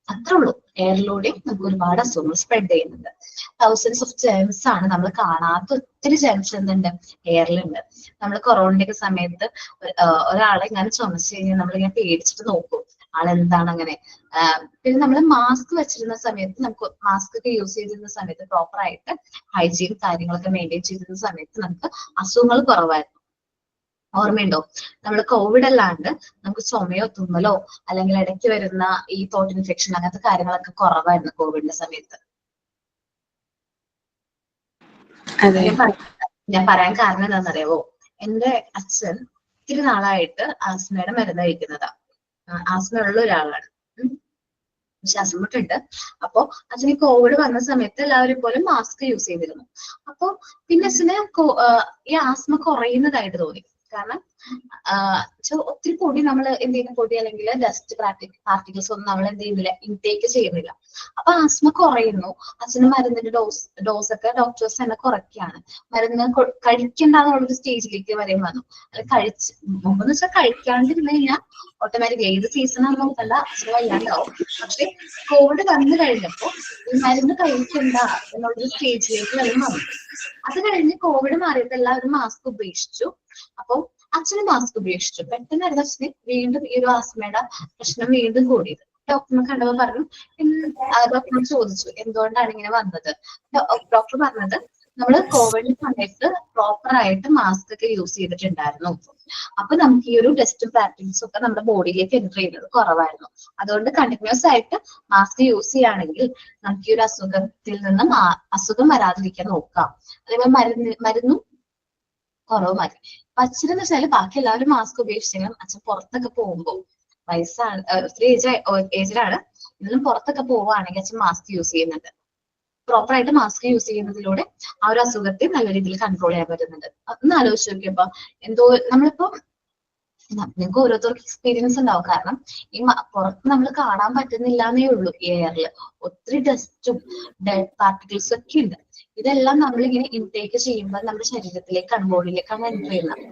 അത്രേ ഉള്ളൂ. എയറിലൂടെ നമുക്ക് ഒരുപാട് അസുഖങ്ങൾ സ്പ്രെഡ് ചെയ്യുന്നുണ്ട്. തൗസൻഡ്സ് ഓഫ് ജേംസ് ആണ്, നമ്മൾ കാണാത്ത ഒത്തിരി ജേംസ് എന്തുണ്ട്? എയറിലുണ്ട്. നമ്മൾ കൊറോണയുടെ ഒക്കെ സമയത്ത് ഒരാളെ ഇങ്ങനെ ചുമച്ചു കഴിഞ്ഞാൽ നമ്മളിങ്ങനെ പേടിച്ചിട്ട് നോക്കും, ആളെന്താണ് അങ്ങനെ. പിന്നെ നമ്മൾ മാസ്ക് വെച്ചിരുന്ന സമയത്ത്, നമുക്ക് മാസ്ക് ഒക്കെ യൂസ് ചെയ്തിരുന്ന സമയത്ത് പ്രോപ്പർ ആയിട്ട് ഹൈജീൻ കാര്യങ്ങളൊക്കെ മെയിൻറ്റെയിൻ ചെയ്തിരുന്ന സമയത്ത് നമുക്ക് അസുഖങ്ങൾ കുറവായിരുന്നു. ഓർമ്മയുണ്ടോ? നമ്മൾ കോവിഡ് അല്ലാണ്ട് നമുക്ക് ചുമയോ തുമ്മലോ അല്ലെങ്കിൽ ഇടയ്ക്ക് വരുന്ന ഈ തോട്ട് ഇൻഫെക്ഷൻ അങ്ങനത്തെ കാര്യങ്ങളൊക്കെ കുറവായിരുന്നു കോവിഡിന്റെ സമയത്ത്. ഞാൻ പറയാൻ കാരണം എന്താണെന്നറിയാവോ? എന്റെ അച്ഛൻ ഇത്തിരി നാളായിട്ട് ആസ്മയുടെ മരുന്ന് കഴിക്കുന്നതാ. ആസ്മയുള്ള ഒരാളാണ്, ശ്വാസമുട്ടുണ്ട്. അപ്പൊ അച്ഛന് കോവിഡ് വന്ന സമയത്ത് എല്ലാവരും പോലും മാസ്ക് യൂസ് ചെയ്തിരുന്നു. അപ്പൊ പിന്നെ അച്ഛന് ഈ ആസ്മ കുറയുന്നതായിട്ട് തോന്നി. കാരണം ഒത്തിരി പൊടി നമ്മൾ എന്തെങ്കിലും പൊടി അല്ലെങ്കിൽ ഡസ്റ്റ് പാർട്ടിക്കിൾസ് ഒന്നും നമ്മൾ എന്ത് ചെയ്യുന്നില്ല, ഇൻടേക്ക് ചെയ്യുന്നില്ല. അപ്പൊ ആസ്മ കുറയുന്നു. അച്ഛന് മരുന്നിന്റെ ഡോസ് ഒക്കെ ഡോക്ടേഴ്സ് തന്നെ കുറയ്ക്കുകയാണ്. മരുന്ന് കഴിക്കണ്ടെന്നുള്ളൊരു സ്റ്റേജിലേക്ക് വരെയും വന്നു. അത് മുമ്പെന്ന് വെച്ചാൽ കഴിക്കാണ്ടിരുന്നു കഴിഞ്ഞാൽ ഓട്ടോമാറ്റിക്കലി ഏത് സീസണാണെന്ന് നോക്കല്ല, അസുഖം വല്ലാണ്ടാവും. പക്ഷെ കോവിഡ് വന്നു കഴിഞ്ഞപ്പോ ഈ മരുന്ന് കഴിക്കണ്ട എന്നുള്ളൊരു സ്റ്റേജിലേക്ക് വരെയും വന്നു. അത് കഴിഞ്ഞ് കോവിഡ് മാറിയപ്പോൾ എല്ലാവരും മാസ്ക് ഉപേക്ഷിച്ചു. അപ്പൊ അച്ഛന് മാസ്ക് ഉപേക്ഷിച്ചു. പെട്ടെന്നായിരുന്നു അച്ഛന് വീണ്ടും ഈ ഒരു ആസ്മയുടെ പ്രശ്നം വീണ്ടും കൂടിയത്. ഡോക്ടറിനെ കണ്ടപ്പോൾ പറഞ്ഞു, ഡോക്ടറിനോട് ചോദിച്ചു എന്തുകൊണ്ടാണ് ഇങ്ങനെ വന്നത്. ഡോക്ടർ പറഞ്ഞത്, നമ്മൾ കോവിഡ് സമയത്ത് പ്രോപ്പർ ആയിട്ട് മാസ്ക് ഒക്കെ യൂസ് ചെയ്തിട്ടുണ്ടായിരുന്നു. അപ്പൊ നമുക്ക് ഈ ഒരു ടെസ്റ്റും പാർട്ടിക്സും ഒക്കെ നമ്മുടെ ബോഡിയിലേക്ക് എൻ്റർ ചെയ്യുന്നത് കുറവായിരുന്നു. അതുകൊണ്ട് കണ്ടിന്യൂസ് ആയിട്ട് മാസ്ക് യൂസ് ചെയ്യുകയാണെങ്കിൽ നമുക്ക് ഈ ഒരു അസുഖത്തിൽ നിന്ന് അസുഖം വരാതിരിക്കാൻ നോക്കാം. അതേപോലെ മരുന്നും കുറവ് മതി. അപ്പൊ അച്ഛനെന്ന് വെച്ചാൽ ബാക്കി എല്ലാവരും മാസ്ക് ഉപയോഗിച്ചെങ്കിലും അച്ഛൻ പുറത്തൊക്കെ പോകുമ്പോൾ വയസ്സാണ്, ഒത്തിരി ഏജിലാണ്, ഇതിലും പുറത്തൊക്കെ പോവുകയാണെങ്കിൽ അച്ഛൻ മാസ്ക് യൂസ് ചെയ്യുന്നുണ്ട്. പ്രോപ്പർ ആയിട്ട് മാസ്ക് യൂസ് ചെയ്യുന്നതിലൂടെ ആ ഒരു അസുഖത്തെ നല്ല രീതിയിൽ കൺട്രോൾ ചെയ്യാൻ പറ്റുന്നുണ്ട്. ഒന്ന് ആലോചിച്ച് നോക്കിയപ്പോ എന്തോ നമ്മളിപ്പോ നിങ്ങൾക്ക് ഓരോരുത്തർക്ക് എക്സ്പീരിയൻസ് ഉണ്ടാവും. കാരണം ഈ പുറത്ത് നമ്മൾ കാണാൻ പറ്റുന്നില്ല എന്നേ ഉള്ളൂ. ഈ എയറിൽ ഒത്തിരി ഡസ്റ്റും ഡെഡ് പാർട്ടിക്കിൾസും ഒക്കെ ഉണ്ട്. ഇതെല്ലാം നമ്മളിങ്ങനെ ഇൻടേക്ക് ചെയ്യുമ്പോൾ നമ്മുടെ ശരീരത്തിലേക്കാണ്, ബോഡിയിലേക്കാണ് എൻ്റർ ചെയ്യുന്നത്.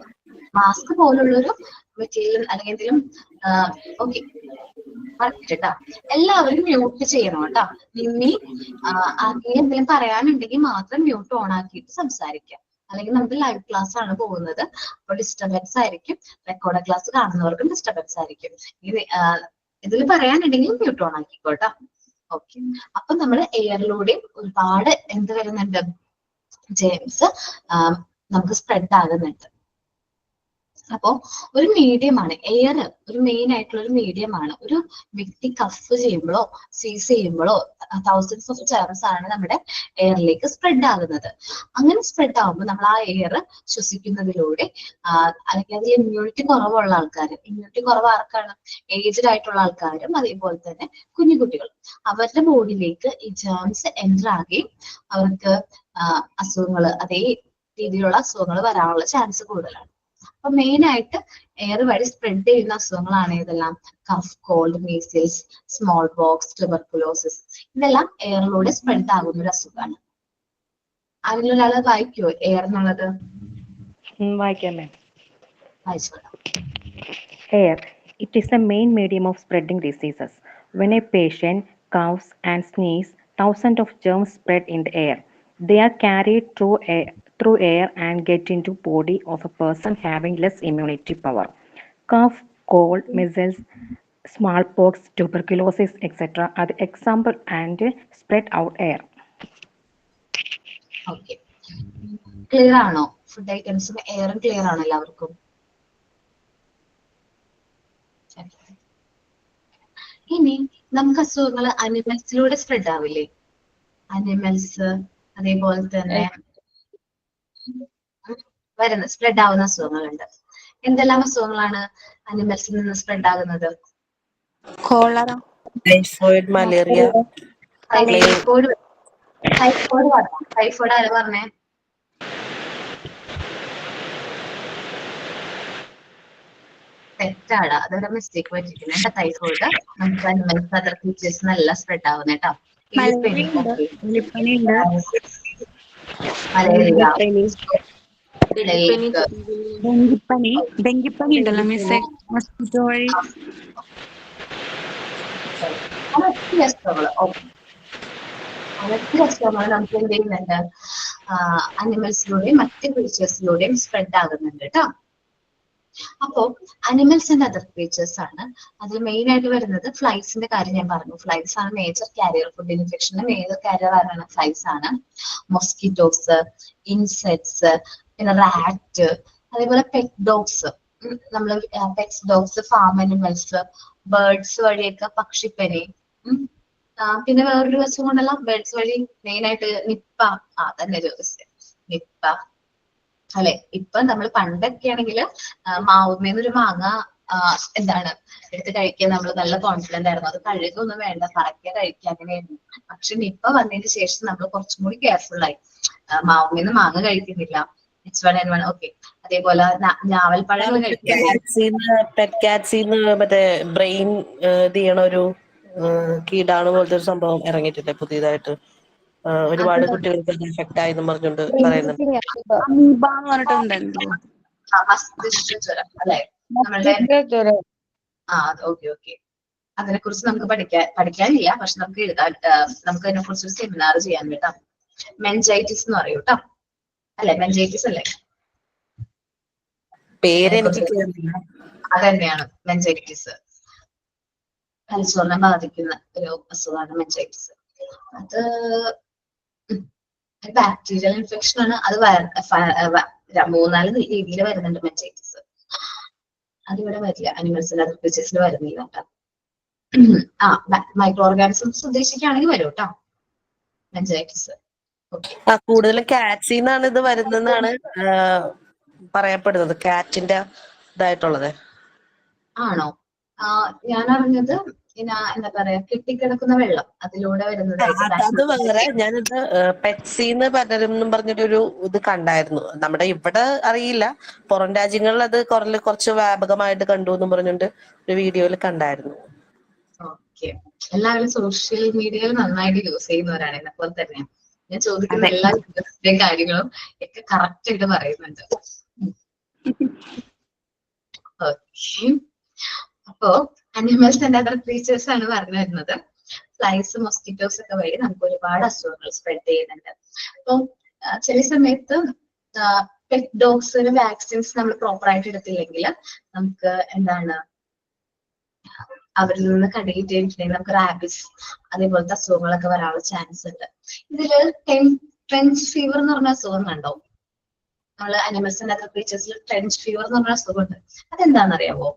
മാസ്ക് പോലുള്ളൊരു മെറ്റീരിയൽ അല്ലെങ്കിൽ എന്തെങ്കിലും ഓക്കെ കേട്ടാ, എല്ലാവരും മ്യൂട്ട് ചെയ്യണം കേട്ടോ. നിമ്മി എന്തെങ്കിലും പറയാനുണ്ടെങ്കിൽ മാത്രം മ്യൂട്ട് ഓൺ ആക്കിയിട്ട് സംസാരിക്കാം. അല്ലെങ്കിൽ നമുക്ക് ലൈവ് ക്ലാസ് ആണ് പോകുന്നത്, അപ്പൊ ഡിസ്റ്റർബൻസ് ആയിരിക്കും. റെക്കോർഡ് ക്ലാസ് കാണുന്നവർക്കും ഡിസ്റ്റർബൻസ് ആയിരിക്കും. ഇതിൽ പറയാനുണ്ടെങ്കിൽ മ്യൂട്ട് ഓൺ ആക്കിക്കോട്ടോ. ഓക്കെ, അപ്പൊ നമ്മൾ എയറിലൂടെയും ഒരുപാട് എന്ത് വരുന്നുണ്ട്, ജെയിംസ് നമുക്ക് സ്പ്രെഡ് ആകുന്നുണ്ട്. അപ്പോ ഒരു മീഡിയമാണ് എയർ, ഒരു മെയിൻ ആയിട്ടുള്ള ഒരു മീഡിയമാണ്. ഒരു വ്യക്തി കഫ് ചെയ്യുമ്പോഴോ സീസ് ചെയ്യുമ്പോഴോ തൗസൻഡ്സ് ഓഫ് ജെർമ്സ് ആണ് നമ്മുടെ എയറിലേക്ക് സ്പ്രെഡ് ആകുന്നത്. അങ്ങനെ സ്പ്രെഡ് ആകുമ്പോൾ നമ്മൾ ആ എയർ ശ്വസിക്കുന്നതിലൂടെ അല്ലെങ്കിൽ അതിൽ ഇമ്മ്യൂണിറ്റി കുറവുള്ള ആൾക്കാർ, ഇമ്മ്യൂണിറ്റി കുറവ് ആർക്കാണ്, ഏജ്ഡ് ആയിട്ടുള്ള ആൾക്കാരും അതേപോലെ തന്നെ കുഞ്ഞുകുട്ടികളും, അവരുടെ ബോഡിയിലേക്ക് ഈ ജേർമ്സ് എൻ്റർ ആകുകയും അവർക്ക് അസുഖങ്ങൾ, അതേ രീതിയിലുള്ള അസുഖങ്ങൾ വരാനുള്ള ചാൻസ് കൂടുതലാണ്. അപ്പൊ മെയിൻ ആയിട്ട് എയർ വഴി സ്പ്രെഡ് ചെയ്യുന്ന അസുഖങ്ങളാണ് ഇതെല്ലാം. Cough, cold, measles, smallpox, tuberculosis, ഇതെല്ലാം എയറിലൂടെ സ്പ്രെഡ് ആകുന്ന ഒരു അസുഖമാണ്. ആരെങ്കിലും ഒരാള് വായിക്കുമോ എയർ എന്നുള്ളത്? വായിക്കാം. വായിച്ചോളാം. Air. It is the main medium of spreading diseases. When a patient coughs and sneezes, thousands of germs spread in the air. They are carried through air and get into body of a person having less immunity power. Cough, cold, measles, smallpox, tuberculosis, etc. are the example and spread out air. Okay, clear ആണോ? Food ഐറ്റംസും എയറും clear ആണോ എല്ലാവർക്കും? ഇനി നമുക്ക് അസുഖങ്ങൾ അനിമൽസിലൂടെ spread ആവില്ലേ? Animals അതേപോലെ തന്നെ spread ആവുന്ന അസുഖങ്ങളുണ്ട്. എന്തെല്ലാം അസുഖങ്ങളാണ് അനിമൽസിൽ നിന്ന് സ്പ്രെഡ് ആകുന്നത്? കോളറ, ടൈഫോയിഡ്, മലേറിയ, ടൈഫോയിഡ് ആര് പറഞ്ഞേ? തെറ്റാടാ, അതൊരു മിസ്റ്റേക്ക് പറ്റിയിട്ടുണ്ട്. ടൈഫോയിഡ് നമുക്ക് അനിമൽസ്, അതർ ക്രീച്ചേഴ്സ് നല്ല സ്പ്രെഡ് ആവുന്ന കേട്ടോ. ഡെങ്കിപ്പനി ഉണ്ടല്ലോ മിസ്സേ, മസ്കിറ്റോ വഴി. അസുഖങ്ങൾ നമുക്ക് എന്ത് ചെയ്യുന്നുണ്ട്, അനിമൽസിലൂടെയും മറ്റ് ക്രീച്ചേഴ്സിലൂടെയും സ്പ്രെഡ് ആകുന്നുണ്ട് കേട്ടോ. അപ്പോ അനിമൽസ് ആൻഡ് അതർ ക്രീച്ചേഴ്സ് ആണ്. അതിൽ മെയിൻ ആയിട്ട് വരുന്നത് ഫ്ലൈസിന്റെ കാര്യം ഞാൻ പറഞ്ഞു. ഫ്ലൈസ് ആണ് മേജർ കാരിയർ, ഫുഡ് ഇൻഫെക്ഷന്റെ മേജർ കാരിയർ ആരാണ്? ഫ്ലൈസ് ആണ്. മൊസ്കിറ്റോസ്, ഇൻസെക്ട്സ്, പിന്നെ റാറ്റ്, അതേപോലെ പെറ്റ് ഡോഗ്സ്. നമ്മള് pet dogs, farm animals, birds വഴിയൊക്കെ പക്ഷിപ്പനി. പിന്നെ വേറൊരു വശം കൊണ്ടല്ല, ബേർഡ്സ് വഴി മെയിൻ ആയിട്ട് നിപ്പ. തന്നെ ചോദിച്ചത് നിപ്പ അല്ലെ. ഇപ്പൊ നമ്മൾ പണ്ടൊക്കെ ആണെങ്കിൽ മാവുമേന്നൊരു മാങ്ങ എന്താണ് എടുത്ത് കഴിക്കാൻ നമ്മൾ നല്ല കോൺഫിഡന്റ് ആയിരുന്നു. അത് കഴുകൊന്നും വേണ്ട, പറക്കെ കഴിക്കുക, അങ്ങനെയായിരുന്നു. പക്ഷെ നിപ്പ വന്നതിന് ശേഷം നമ്മൾ കുറച്ചും കൂടി കെയർഫുൾ ആയി. മാവുമേന്ന് മാങ്ങ കഴിക്കുന്നില്ല, H1N1. ഓക്കെ, അതേപോലെ ഞാവൽപ്പഴങ്ങൾ കഴിക്കാൻ, മറ്റേ ബ്രെയിൻ ചെയ്യണ ഒരു കീടാണു പോലത്തെ ഒരു സംഭവം ഇറങ്ങിയിട്ടില്ലേ പുതിയതായിട്ട്? ഒരുപാട് കുട്ടികൾക്ക് എഫക്ട് ആയെന്ന് പറഞ്ഞുകൊണ്ട് പറയുന്നുണ്ട്. മസ്തിഷ്ക ജ്വരം അല്ലെ നമ്മളുടെ. ഓക്കെ, അതിനെ കുറിച്ച് നമുക്ക് പഠിക്കാനില്ല, പക്ഷെ നമുക്ക് എഴുതാൻ, നമുക്ക് അതിനെ കുറിച്ച് ഒരു സെമിനാർ ചെയ്യാൻ കേട്ടോ. മെൻജൈറ്റിസ് എന്ന് പറയൂ കേട്ടോ, അല്ലെ? മെൻജൈറ്റിസ് അല്ലേ അതന്നെയാണ് മെൻജൈറ്റിസ്. തലച്ചോറിനെ ബാധിക്കുന്ന ഒരു അസുഖമാണ് മെൻജൈറ്റിസ്. അത് ബാക്ടീരിയൽ ഇൻഫെക്ഷൻ ആണ്. അത് 3-4 രീതിയിൽ വരുന്നുണ്ട് മെനിഞ്ചൈറ്റിസ്. അതിവിടെ വരില്ല, അനിമൽസിന്റെ അതർ സ്പീഷീസിൽ വരുന്നില്ല കേട്ടോ. മൈക്രോ ഓർഗാനിസംസ് ഉദ്ദേശിക്കുകയാണെങ്കിൽ വരും കേട്ടോ മെനിഞ്ചൈറ്റിസ്. കൂടുതലും കാറ്റ്സിന്നാണ് ഇത് വരുന്നതെന്നാണ് പറയപ്പെടുന്നത്. കാറ്റിന്റെ ഇതായിട്ടുള്ളത് ആണോ? ഞാൻ അറിഞ്ഞത് എന്താ പറയാ, കെട്ടിക്കിടക്കുന്ന വെള്ളം അതിലൂടെ വരുന്നതായിട്ട്. അത് വേറെ. ഞാനിത് പെറ്റ്സിന്ന് പലരും പറഞ്ഞിട്ടൊരു ഇത് കണ്ടായിരുന്നു. നമ്മുടെ ഇവിടെ അറിയില്ല, പുറം രാജ്യങ്ങളിൽ അത് കുറച്ച് വ്യാപകമായിട്ട് കണ്ടു എന്നും പറഞ്ഞിട്ട് ഒരു വീഡിയോയിൽ കണ്ടായിരുന്നു. ഓക്കെ, എല്ലാവരും സോഷ്യൽ മീഡിയയിൽ നന്നായിട്ട് യൂസ് ചെയ്യുന്നവരാണ്. എന്നെപ്പോലെ തന്നെ ഞാൻ ചോദിക്കുന്ന എല്ലാ കാര്യങ്ങളും ഒക്കെ കറക്റ്റ് ആയിട്ട് പറയുന്നുണ്ട്. ഓക്കെ, അപ്പോ അനിമൽസ് ആൻഡ് അതർ ക്രീച്ചേഴ്സ് ആണ് പറഞ്ഞു വരുന്നത്. ഫ്ലൈസ്, മൊസ്കിറ്റോസ് ഒക്കെ വഴി നമുക്ക് ഒരുപാട് അസുഖങ്ങൾ സ്പ്രെഡ് ചെയ്യുന്നുണ്ട്. അപ്പൊ ചില സമയത്ത് പെറ്റ് ഡോഗ്സിന് വാക്സിൻസ് നമ്മൾ പ്രോപ്പർ ആയിട്ട് എടുത്തില്ലെങ്കിൽ നമുക്ക് എന്താണ് അവരിൽ നിന്ന് കടിയിട്ടിട്ടുണ്ടെങ്കിൽ നമുക്ക് റാബിസ് അതേപോലത്തെ അസുഖങ്ങളൊക്കെ വരാനുള്ള ചാൻസ് ഉണ്ട്. ഇതില് ട്രെഞ്ച് ഫീവർ എന്ന് പറഞ്ഞ അസുഖം കണ്ടോ? നമ്മള് അനിമൽസിന്റെ ഒക്കെ ക്രീച്ചേഴ്സിൽ ട്രെഞ്ച് ഫീവർ എന്ന് പറഞ്ഞ അസുഖമുണ്ട്. അതെന്താണെന്നറിയാമോ?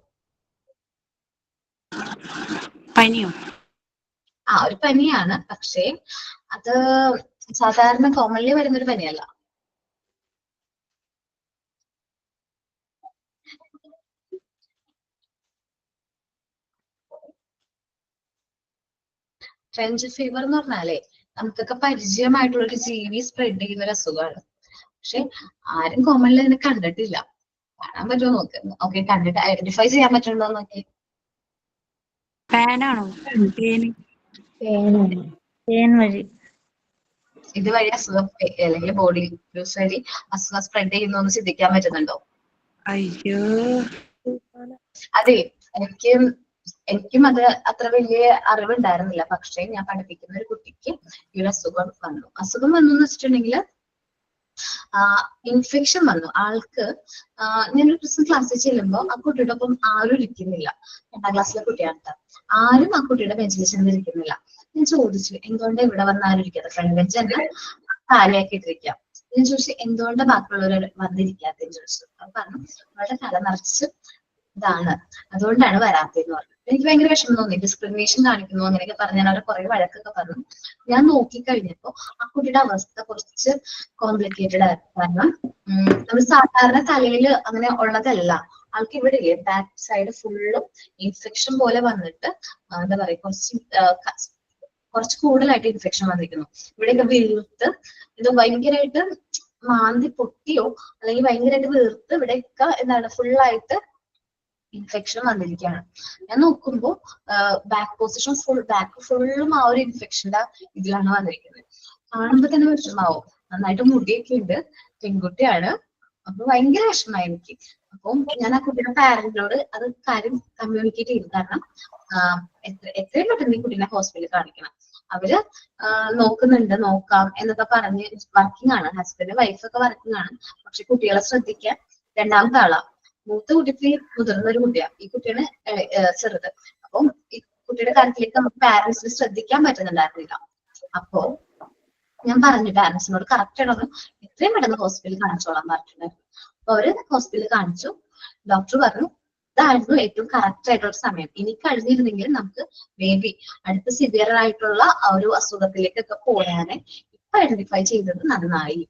പനിയോ? ഒരു പനിയാണ്, പക്ഷേ അത് സാധാരണ കോമൺലി വരുന്നൊരു പനിയല്ല. ട്രെഞ്ച് ഫീവർ എന്ന് പറഞ്ഞാലേ നമുക്കൊക്കെ പരിചയമായിട്ടുള്ള ഒരു ജീവി സ്പ്രെഡ് ചെയ്യുന്ന ഒരു അസുഖമാണ്. പക്ഷെ ആരും കോമൺലി അതിനെ കണ്ടിട്ടില്ല. കാണാൻ പറ്റുമോ നോക്ക്. ഓക്കെ, കണ്ടിട്ട് ഐഡന്റിഫൈ ചെയ്യാൻ പറ്റുന്നുണ്ടോ നോക്കി. പാനാണോ? തേൻ വഴി ഇതുവഴി അസുഖം അല്ലെങ്കിൽ ബോഡി യൂസ് വഴി അസുഖം സ്പ്രെഡ് ചെയ്യുന്നു ചിന്തിക്കാൻ പറ്റുന്നുണ്ടോ? അയ്യോ, അതെ, എനിക്കും അത് അത്ര വലിയ അറിവുണ്ടായിരുന്നില്ല. പക്ഷെ ഞാൻ പഠിപ്പിക്കുന്ന ഒരു കുട്ടിക്ക് ഈ ഒരു അസുഖം വന്നു എന്ന് വെച്ചിട്ടുണ്ടെങ്കിൽ ഇൻഫെക്ഷൻ വന്നു ആൾക്ക്. ഞാനൊരു ദിവസം ക്ലാസ്സിൽ ചെല്ലുമ്പോൾ ആ കുട്ടിയുടെ ഒപ്പം ആരും ഇരിക്കുന്നില്ല. 2ാം ക്ലാസ്സിലെ കുട്ടിയാണ്. ആരും ആ കുട്ടിയുടെ ബെഞ്ചിൽ ചെന്നിരിക്കുന്നില്ല. ഞാൻ ചോദിച്ചു, എന്തുകൊണ്ട് ഇവിടെ വന്ന് ആരും ഇരിക്കാതെ? ഫ്രണ്ട് ബെഞ്ച് തന്നെ കാലിയാക്കിയിട്ടിരിക്കാം. ഞാൻ ചോദിച്ചു, എന്തുകൊണ്ട് ബാക്കിയുള്ളവർ വന്നിരിക്കാത്തെന്ന് ചോദിച്ചു. അപ്പൊ പറഞ്ഞു, അവരുടെ തല നിറച്ച് ഇതാണ്, അതുകൊണ്ടാണ് വരാത്തതെന്ന് പറഞ്ഞു. എനിക്ക് ഭയങ്കര വിഷമം തോന്നി. ഡിസ്ക്രിമിനേഷൻ കാണിക്കുന്നു അങ്ങനെയൊക്കെ പറഞ്ഞ് ഞാൻ അവരെ കുറെ വഴക്കൊക്കെ പറഞ്ഞു. ഞാൻ നോക്കിക്കഴിഞ്ഞപ്പോ ആ കുട്ടിയുടെ അവസ്ഥ കുറച്ച് കോംപ്ലിക്കേറ്റഡ് ആയിരുന്നു. കാരണം നമ്മൾ സാധാരണ തലയിൽ അങ്ങനെ ഉള്ളതല്ല. ആൾക്ക് ഇവിടെ ഇല്ലേ ബാക്ക് സൈഡ് ഫുള്ളും ഇൻഫെക്ഷൻ പോലെ വന്നിട്ട് എന്താ പറയാ കുറച്ച് കൂടുതലായിട്ട് ഇൻഫെക്ഷൻ വന്നിരിക്കുന്നു. ഇവിടെയൊക്കെ വീർത്ത് ഇത് ഭയങ്കരമായിട്ട് മാന്തി പൊട്ടിയോ അല്ലെങ്കിൽ ഭയങ്കരമായിട്ട് വീർത്ത് ഇവിടെയൊക്കെ എന്താണ് ഫുള്ളായിട്ട് ഇൻഫെക്ഷൻ വന്നിരിക്കുകയാണ്. ഞാൻ നോക്കുമ്പോ ബാക്ക് പൊസിഷൻ ബാക്ക് ഫുള്ളും ആ ഒരു ഇൻഫെക്ഷന്റെ ഇതിലാണ് വന്നിരിക്കുന്നത്. കാണുമ്പോ തന്നെ വിഷമാവും. നന്നായിട്ട് മുടിയൊക്കെ ഉണ്ട്, പെൺകുട്ടിയാണ്. അപ്പൊ ഭയങ്കര വിഷമായി എനിക്ക്. അപ്പം ഞാൻ ആ കുട്ടിയുടെ പാരന്റിനോട് അത് കാര്യം കമ്മ്യൂണിക്കേറ്റ് ചെയ്തു. കാരണം എത്രയും പെട്ടെന്ന് ഈ കുട്ടീനെ ഹോസ്പിറ്റലിൽ കാണിക്കണം. അവര് നോക്കാം എന്നൊക്കെ പറഞ്ഞ് വർക്കിംഗ് ആണ്. ഹസ്ബൻഡ് വൈഫൊക്കെ വർക്കിംഗ് ആണ്. പക്ഷെ കുട്ടികളെ ശ്രദ്ധിക്കാൻ 2ാമത്തെ ആളാ. മൂത്ത കുട്ടിക്ക് മുതിർന്ന ഒരു കുട്ടിയാണ്, ഈ കുട്ടിയാണ് ചെറുത്. അപ്പം ഈ കുട്ടിയുടെ കാര്യത്തിലേക്ക് നമുക്ക് പാരന്റ്സിന് ശ്രദ്ധിക്കാൻ പറ്റുന്നുണ്ടായിരുന്നില്ല. അപ്പോ ഞാൻ പറഞ്ഞു പാരന്റ്സിനോട് കറക്റ്റ് ആണോ എത്രയും പെട്ടെന്ന് ഹോസ്പിറ്റലിൽ കാണിച്ചോളാൻ പറഞ്ഞിട്ടുണ്ടായിരുന്നു. അപ്പൊ അവര് ഹോസ്പിറ്റലിൽ കാണിച്ചു. ഡോക്ടർ പറഞ്ഞു ഇതായിരുന്നു ഏറ്റവും കറക്റ്റ് ആയിട്ടുള്ള സമയം. ഇനി കഴിഞ്ഞിരുന്നെങ്കിൽ നമുക്ക് മേ ബി അടുത്ത സിവിയർ ആയിട്ടുള്ള ആ ഒരു അസുഖത്തിലേക്കൊക്കെ പോയാനെ ഇപ്പൊ ഐഡന്റിഫൈ ചെയ്തത് നന്നായി.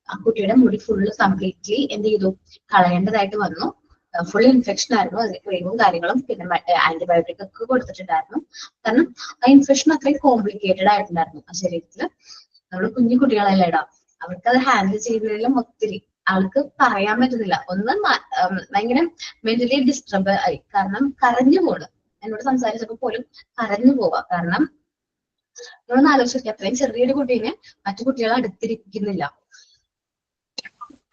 ആ കുട്ടിയുടെ മുടി ഫുള്ള് കംപ്ലീറ്റ്ലി എന്ത് ചെയ്തു കളയേണ്ടതായിട്ട് വന്നു. ഫുൾ ഇൻഫെക്ഷൻ ആയിരുന്നു. അതിന് ക്രീമും കാര്യങ്ങളും പിന്നെ ആന്റിബയോട്ടിക് ഒക്കെ കൊടുത്തിട്ടുണ്ടായിരുന്നു. കാരണം ആ ഇൻഫെക്ഷൻ അത്രയും കോംപ്ലിക്കേറ്റഡ് ആയിട്ടുണ്ടായിരുന്നു ആ ശരീരത്തില്. നമ്മൾ കുഞ്ഞു കുട്ടികളല്ലേടാ, അവർക്കത് ഹാൻഡിൽ ചെയ്യുന്നതിലും ഒത്തിരി ആൾക്ക് പറയാൻ പറ്റുന്നില്ല. ഒന്ന് ഭയങ്കര മെന്റലി ഡിസ്റ്റർബ് ആയി. കാരണം കരഞ്ഞു പോണ്. എന്നോട് സംസാരിച്ചപ്പോ പോലും കരഞ്ഞു പോവാ. കാരണം നമ്മളൊന്ന് ആലോചിക്കുക, അത്രയും ചെറിയൊരു കുട്ടീനെ മറ്റു കുട്ടികൾ അടുത്തിരിക്കുന്നില്ല.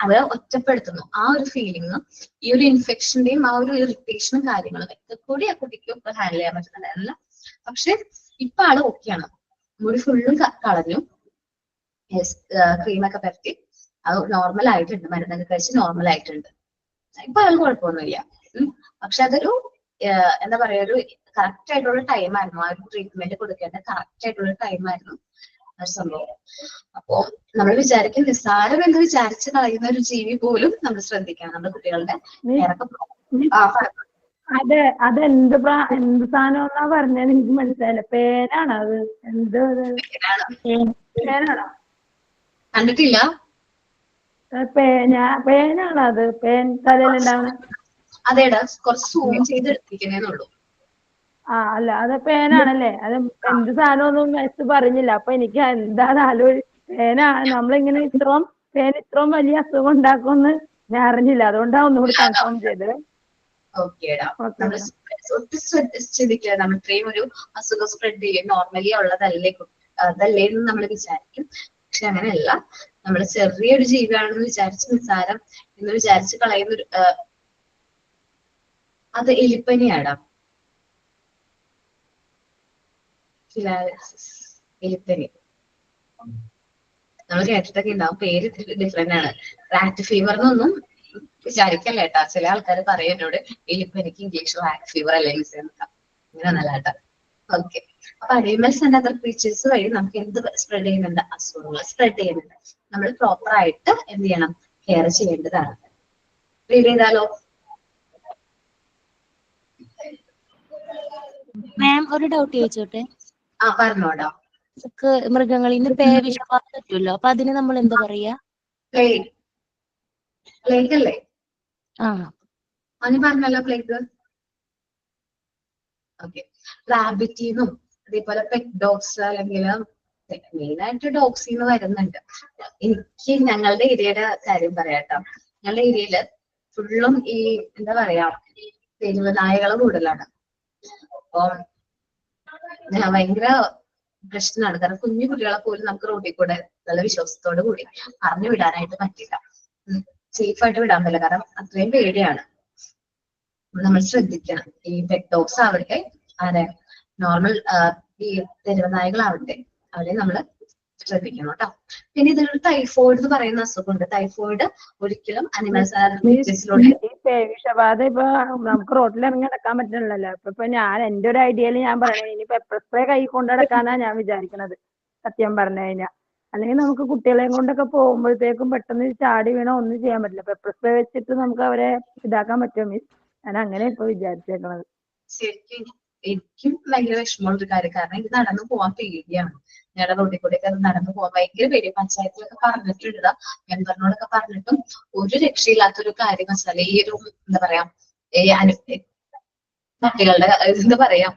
അവരെ ഒറ്റപ്പെടുത്തുന്നു. ആ ഒരു ഫീലിംഗ് ഈ ഒരു ഇൻഫെക്ഷന്റെയും ആ ഒരു ഇറിറ്റേഷനും കാര്യങ്ങളും ഒക്കെ കൂടി ആ കുട്ടിക്ക് ഇപ്പൊ ഹാൻഡിൽ ചെയ്യാൻ പറ്റുന്നുണ്ടായിരുന്നില്ല. പക്ഷെ ഇപ്പൊ ആള് ഓക്കെയാണ്. മുടി ഫുള്ളും കളഞ്ഞു, ക്രീമൊക്കെ പരത്തി അത് നോർമൽ ആയിട്ടുണ്ട്. മരുന്നൊക്കെ കഴിച്ച് നോർമൽ ആയിട്ടുണ്ട്. ഇപ്പൊ ആൾ കുഴപ്പമൊന്നുമില്ല. പക്ഷെ അതൊരു എന്താ പറയാ ഒരു കറക്റ്റ് ആയിട്ടുള്ള ടൈമായിരുന്നു. ആ ഒരു ട്രീറ്റ്മെന്റ് കൊടുക്കേണ്ട കറക്റ്റ് ആയിട്ടുള്ള ടൈമായിരുന്നു. ആ സംഭവം. അപ്പോ നമ്മൾ വിചാരിക്കും നിസ്സാരം എന്ന് വിചാരിച്ച് കളയുന്ന ഒരു ജീവി പോലും നമ്മൾ ശ്രദ്ധിക്കണം. നമ്മുടെ കുട്ടികളുടെ അതെന്ത് എന്ത് സാധനം എന്നാ പറഞ്ഞത് എനിക്ക് മനസ്സിലായില്ല. പേനാണോ അത്? എന്ത് പേനാണോ? കണ്ടിട്ടില്ല. പേനാണോ അത്? പേൻ തലയിലുണ്ടാവണ? അതേടാ, കുറച്ച് സൂം ചെയ്ത് എടുത്തിരിക്കുന്നേന്നുള്ളൂ. അല്ല അത് പേനാണല്ലേ? അത് എന്ത് സാധനമൊന്നും മിസ് പറഞ്ഞില്ല. അപ്പൊ എനിക്ക് എന്താണ് പേനാണ്. നമ്മളിങ്ങനെ ഇത്രയും വലിയ അസുഖം ഉണ്ടാക്കുമെന്ന് ഞാൻ അറിഞ്ഞില്ല. അതുകൊണ്ടാണ് ഒന്നുകൂടി കൺഫേം ചെയ്തത്. ഓക്കേടാ, നമ്മൾ ഒട്ടും ശ്രദ്ധിക്കുക. നമ്മൾ ഇത്രയും ഒരു അസുഖം സ്പ്രെഡ് ചെയ്യും നോർമലി അതല്ലേ എന്ന് നമ്മൾ വിചാരിക്കും. പക്ഷെ അങ്ങനെയല്ല. നമ്മൾ ചെറിയൊരു ജീവിയാണെന്ന് വിചാരിച്ച് നിസ്സാരം എന്ന് വിചാരിച്ച് കളയുന്ന അത് എലിപ്പനിയാടാ. എലിപ്പനി നമ്മൾ കേട്ടിട്ടൊക്കെ ഉണ്ടാവും. പേര് ഡിഫറെന്റ് ആണ്. റാറ്റ് ഫീവർ എന്നൊന്നും വിചാരിക്കല്ല കേട്ടാ. ചില ആൾക്കാർ പറയും എന്നോട് എലിപ്പനിക്ക് ഇംഗ്ലീഷ് റാറ്റ് ഫീവർ അല്ലേ യൂസ് ചെയ്യുന്നത്. അങ്ങനെയൊന്നല്ല കേട്ടാ. ഓക്കെ. അപ്പൊ അനിമൽസ് ആൻഡ് അതർ ക്രീച്ചേഴ്സ് വഴി നമുക്ക് എന്ത് സ്പ്രെഡ് ചെയ്യുന്നുണ്ട്? അസുഖങ്ങൾ സ്പ്രെഡ് ചെയ്യുന്നുണ്ട്. നമ്മൾ പ്രോപ്പർ ആയിട്ട് എന്ത് ചെയ്യണം? കെയർ ചെയ്യേണ്ടതാണ്. റീഡ് ചെയ്താലോ? മാം ഒരു ഡൗട്ട് ചോദിച്ചോട്ടെ? പറഞ്ഞോടാ. മൃഗങ്ങളിൽ നിന്ന് വിഷബാധ പറ്റുമല്ലോ, അപ്പൊ അതിന് നമ്മൾ എന്താ പറയാ? പ്ലേഗ് അല്ലേ? അവന് പറഞ്ഞല്ലോ പ്ലേഗ്. ഓക്കെ. റാബിറ്റിന്നും അതേപോലെ പെറ്റ് ഡോഗ്സ് അല്ലെങ്കിൽ മെയിൻ ആയിട്ട് ഡോഗ്സിന്ന് വരുന്നുണ്ട്. എനിക്ക് ഞങ്ങളുടെ ഏരിയയുടെ കാര്യം പറയാട്ടോ. ഞങ്ങളുടെ ഏരിയയില് ഫുള്ളും ഈ എന്താ പറയാ തെരുവ് നായകളെ കൂടുതലാണ്. അപ്പൊ ഭയങ്കര പ്രശ്നമാണ്. കാരണം കുഞ്ഞു കുട്ടികളെ പോലും നമുക്ക് റോഡിൽ കൂടെ നല്ല വിശ്വാസത്തോടു കൂടി പറഞ്ഞു വിടാനായിട്ട് പറ്റില്ല. സേഫ് ആയിട്ട് വിടാൻ പറ്റില്ല. കാരണം അത്രയും പേടിയാണ്. നമ്മൾ ശ്രദ്ധിക്കണം. ഈ പെറ്റ് ഡോഗ്സ് ആവട്ടെ, നോർമൽ ഈ തെരുവ് നായകളാവട്ടെ, അവരെ നമ്മൾ ശ്രദ്ധിക്കണം കേട്ടോ. പിന്നെ ഇതിലൊരു ടൈഫോയിഡ് എന്ന് പറയുന്ന അസുഖമുണ്ട്. ടൈഫോയിഡ് ഒരിക്കലും അനിമൽസിലൂടെ വിഷബാധ ഇപ്പൊ നമുക്ക് റോഡിൽ ഇറങ്ങി നടക്കാൻ പറ്റണില്ലല്ലോ. ഇപ്പൊ ഞാൻ എന്റെ ഒരു ഐഡിയയിൽ ഞാൻ പറയണേ, ഇനി പെപ്പർ സ്പ്രേ കൈ കൊണ്ട് നടക്കാനാ ഞാൻ വിചാരിക്കണത് സത്യം പറഞ്ഞു കഴിഞ്ഞാൽ. അല്ലെങ്കിൽ നമുക്ക് കുട്ടികളെയും കൊണ്ടൊക്കെ പോകുമ്പോഴത്തേക്കും പെട്ടെന്ന് ചാടി വീണോ ഒന്നും ചെയ്യാൻ പറ്റില്ല. പെപ്പർ സ്പ്രേ വെച്ചിട്ട് നമുക്ക് അവരെ ഇതാക്കാൻ പറ്റുമോ മിസ്? ഞാൻ അങ്ങനെ ഇപ്പൊ വിചാരിച്ചേക്കണത്. ശരിക്കും എനിക്കും ഭയങ്കര വിഷമമുള്ള ഒരു കാര്യം. കാരണം ഇത് നടന്നു പോവാൻ പേടിയാണ്. ഞങ്ങളുടെ റോഡിൽ കൂടെ ഒക്കെ നടന്നു പോകാൻ ഭയങ്കര പേടി. പഞ്ചായത്തിലൊക്കെ പറഞ്ഞിട്ടുണ്ട്, മെമ്പറിനോടൊക്കെ പറഞ്ഞിട്ടും ഒരു രക്ഷയില്ലാത്തൊരു കാര്യം വെച്ചാൽ ഈ ഒരു എന്താ പറയാ കുട്ടികളുടെ എന്താ പറയാ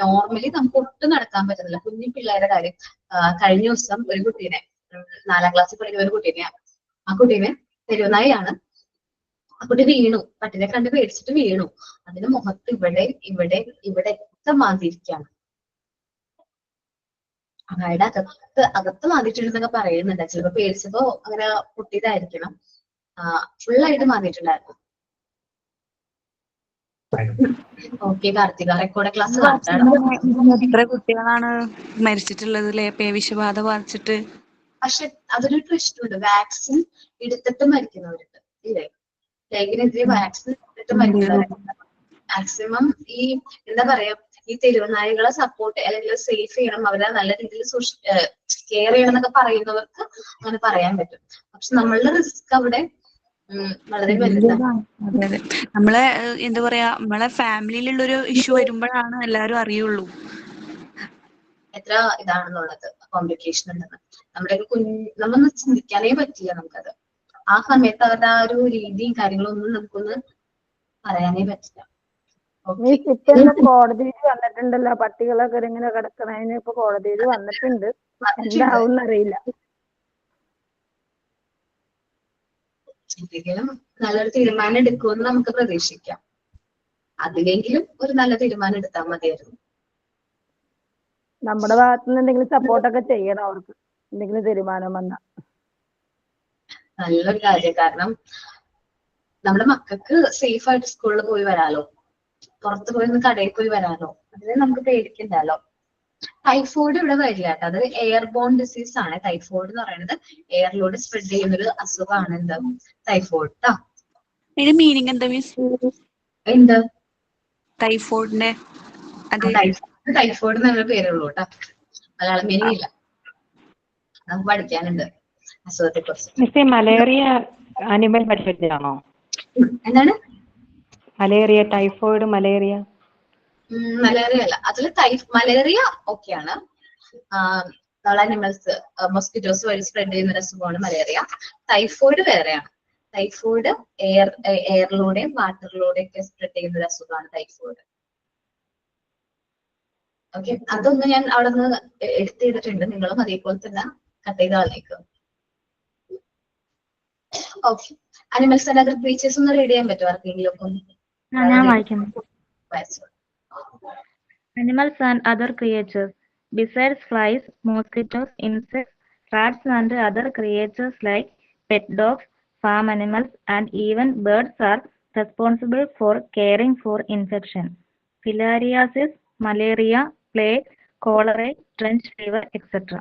നോർമലി നമുക്ക് ഒട്ടും നടക്കാൻ പറ്റുന്നില്ല. കുഞ്ഞു പിള്ളേരുടെ കാര്യം. കഴിഞ്ഞ ദിവസം ഒരു കുട്ടീനെ 4ാം ക്ലാസ്സിൽ പഠിക്കുന്ന ഒരു കുട്ടീനെ, ആ കുട്ടീനെ തെരുവുനായാണ്. ആ കുട്ടി വീണു. പട്ടിനെ കണ്ട് പേടിച്ചിട്ട് വീണു. അതിന് മുഖത്ത് ഇവിടെ ഒക്കെ മാന്തിയിരിക്കുകയാണ്. അയാളുടെ അകത്ത് മാന്തിയിട്ടുണ്ടെന്നൊക്കെ പറയുന്നുണ്ട്. ചിലപ്പോ പേടിച്ചപ്പോ അങ്ങനെ പൊട്ടിയതായിരിക്കണം. ഫുള്ളായിട്ട് മാന്തിയിട്ടുണ്ടായിരുന്നു. ഓക്കെ കാർത്തിക, റെക്കോർഡ് ക്ലാസ് എത്ര കുട്ടികളാണ് മരിച്ചിട്ടുള്ളത് അല്ലെ പേവിഷബാധ ബാധിച്ചിട്ട്? പക്ഷെ അതൊരു പ്രശ്നമുണ്ട്. വാക്സിൻ എടുത്തിട്ട് മരിക്കുന്നവരുണ്ട് ഇല്ലേ? പ്ലേഗിനെതിരെ വാക്സിൻ എടുത്തിട്ട് മരിക്കുന്നവരുണ്ട്. മാക്സിമം ഈ എന്താ പറയാ ഈ തെരുവ് നായകളെ സപ്പോർട്ട് അല്ലെങ്കിൽ സേഫ് ചെയ്യണം, അവരെ നല്ല രീതിയിൽ കെയർ ചെയ്യണം എന്നൊക്കെ പറയുന്നവർക്ക് അങ്ങനെ പറയാൻ പറ്റും. പക്ഷെ നമ്മളുടെ റിസ്ക് അവിടെ വളരെ വലുതാണ്. അതെ അതെ. നമ്മളെ എന്താ പറയാ നമ്മളെ ഫാമിലിയിലുള്ളൊരു ഇഷ്യൂ വരുമ്പോഴാണ് എല്ലാരും അറിയുള്ളൂ എത്ര ഇതാണെന്നുള്ളത്, കോംപ്ലിക്കേഷൻ ഉണ്ടെന്ന്. നമ്മുടെ നമ്മൊന്ന് ചിന്തിക്കാനേ പറ്റില്ല നമുക്കത്. ആ സമയത്ത് അവരുടെ ആ ഒരു രീതിയും കാര്യങ്ങളും ഒന്നും നമുക്കൊന്ന് പറയാനേ പറ്റില്ല. കോടതിയിൽ വന്നിട്ടുണ്ടല്ലോ പട്ടികളൊക്കെ ഇങ്ങനെ കിടക്കണതിന്. ഇപ്പൊ കോടതിയിൽ വന്നിട്ടുണ്ട്. എന്താവും അറിയില്ല. എന്തെങ്കിലും നല്ലൊരു തീരുമാനം എടുക്കുമെന്ന് നമുക്ക് പ്രതീക്ഷിക്കാം. അതിലെങ്കിലും ഒരു നല്ല തീരുമാനം എടുത്താൽ മതിയായിരുന്നു. നമ്മുടെ ഭാഗത്തുനിന്ന് എന്തെങ്കിലും സപ്പോർട്ടൊക്കെ ചെയ്യണം അവർക്ക്, എന്തെങ്കിലും തീരുമാനം വന്ന നല്ലൊരു കാര്യം. കാരണം നമ്മുടെ മക്കൾക്ക് സേഫ് ആയിട്ട് സ്കൂളിൽ പോയി വരാലോ, പുറത്ത് പോയി ഒന്ന് കടയിൽ പോയി വരാലോ. അതിന് നമുക്ക് പേടിക്കണ്ടല്ലോ. ടൈഫോയിഡ് ഇവിടെ വരില്ല കേട്ടോ. അത് എയർ ബോൺ ഡിസീസ് ആണ്. ടൈഫോയിഡ് എന്ന് പറയുന്നത് എയറിലൂടെ സ്പ്രെഡ് ചെയ്യുന്ന ഒരു അസുഖമാണ്. എന്താ ടൈഫോയിഡ് ട്ടോ. ഇതിന്റെ മീനിങ് എന്താ മീൻസ്? എന്ത് ടൈഫോയിഡിന്റെ? ടൈഫോയിഡ് എന്നുള്ള പേരുള്ളൂ കേട്ടോ. മലയാളം മീനിങ് ഇല്ല. നമുക്ക് പഠിക്കാനുണ്ട് അസുഖത്തെ കുറിച്ച്. മിസ്സേ, മലേറിയ ആനിമൽ പറ്റിയാണോ? എന്താണ്? Malaria, typhoid, malaria? മലേറിയ അല്ല, അതിൽ മലേറിയ ഓക്കെയാണ്. അനിമൽസ് മൊസ്കിറ്റോസ് വഴി സ്പ്രെഡ് ചെയ്യുന്ന ഒരു അസുഖമാണ് മലേറിയ. ടൈഫോയിഡ് വേറെയാണ്. ടൈഫോയിഡ് എയറിലൂടെയും വാട്ടറിലൂടെയും ഒക്കെ സ്പ്രെഡ് ചെയ്യുന്ന ഒരു അസുഖമാണ് ടൈഫോയിഡ്. ഓക്കെ, അതൊന്ന് ഞാൻ അവിടെ നിന്ന് എഡിറ്റ് ചെയ്തിട്ടുണ്ട്, നിങ്ങളും അതേപോലെ തന്നെ കട്ട് ചെയ്ത് കളഞ്ഞേക്കും. Okay, animals and other creatures ഒന്ന് റീഡ് ചെയ്യാൻ പറ്റുമോ ആർക്കെങ്കിലും ഒക്കെ? ഞാൻ വായിക്കുന്നു. വായിച്ചോ. Animals and other creatures. Besides flies, mosquitoes, insects, rats and other creatures like pet dogs, farm animals, and even birds are responsible for caring for infection. Filariasis, malaria, plague, cholera, trench fever, etc.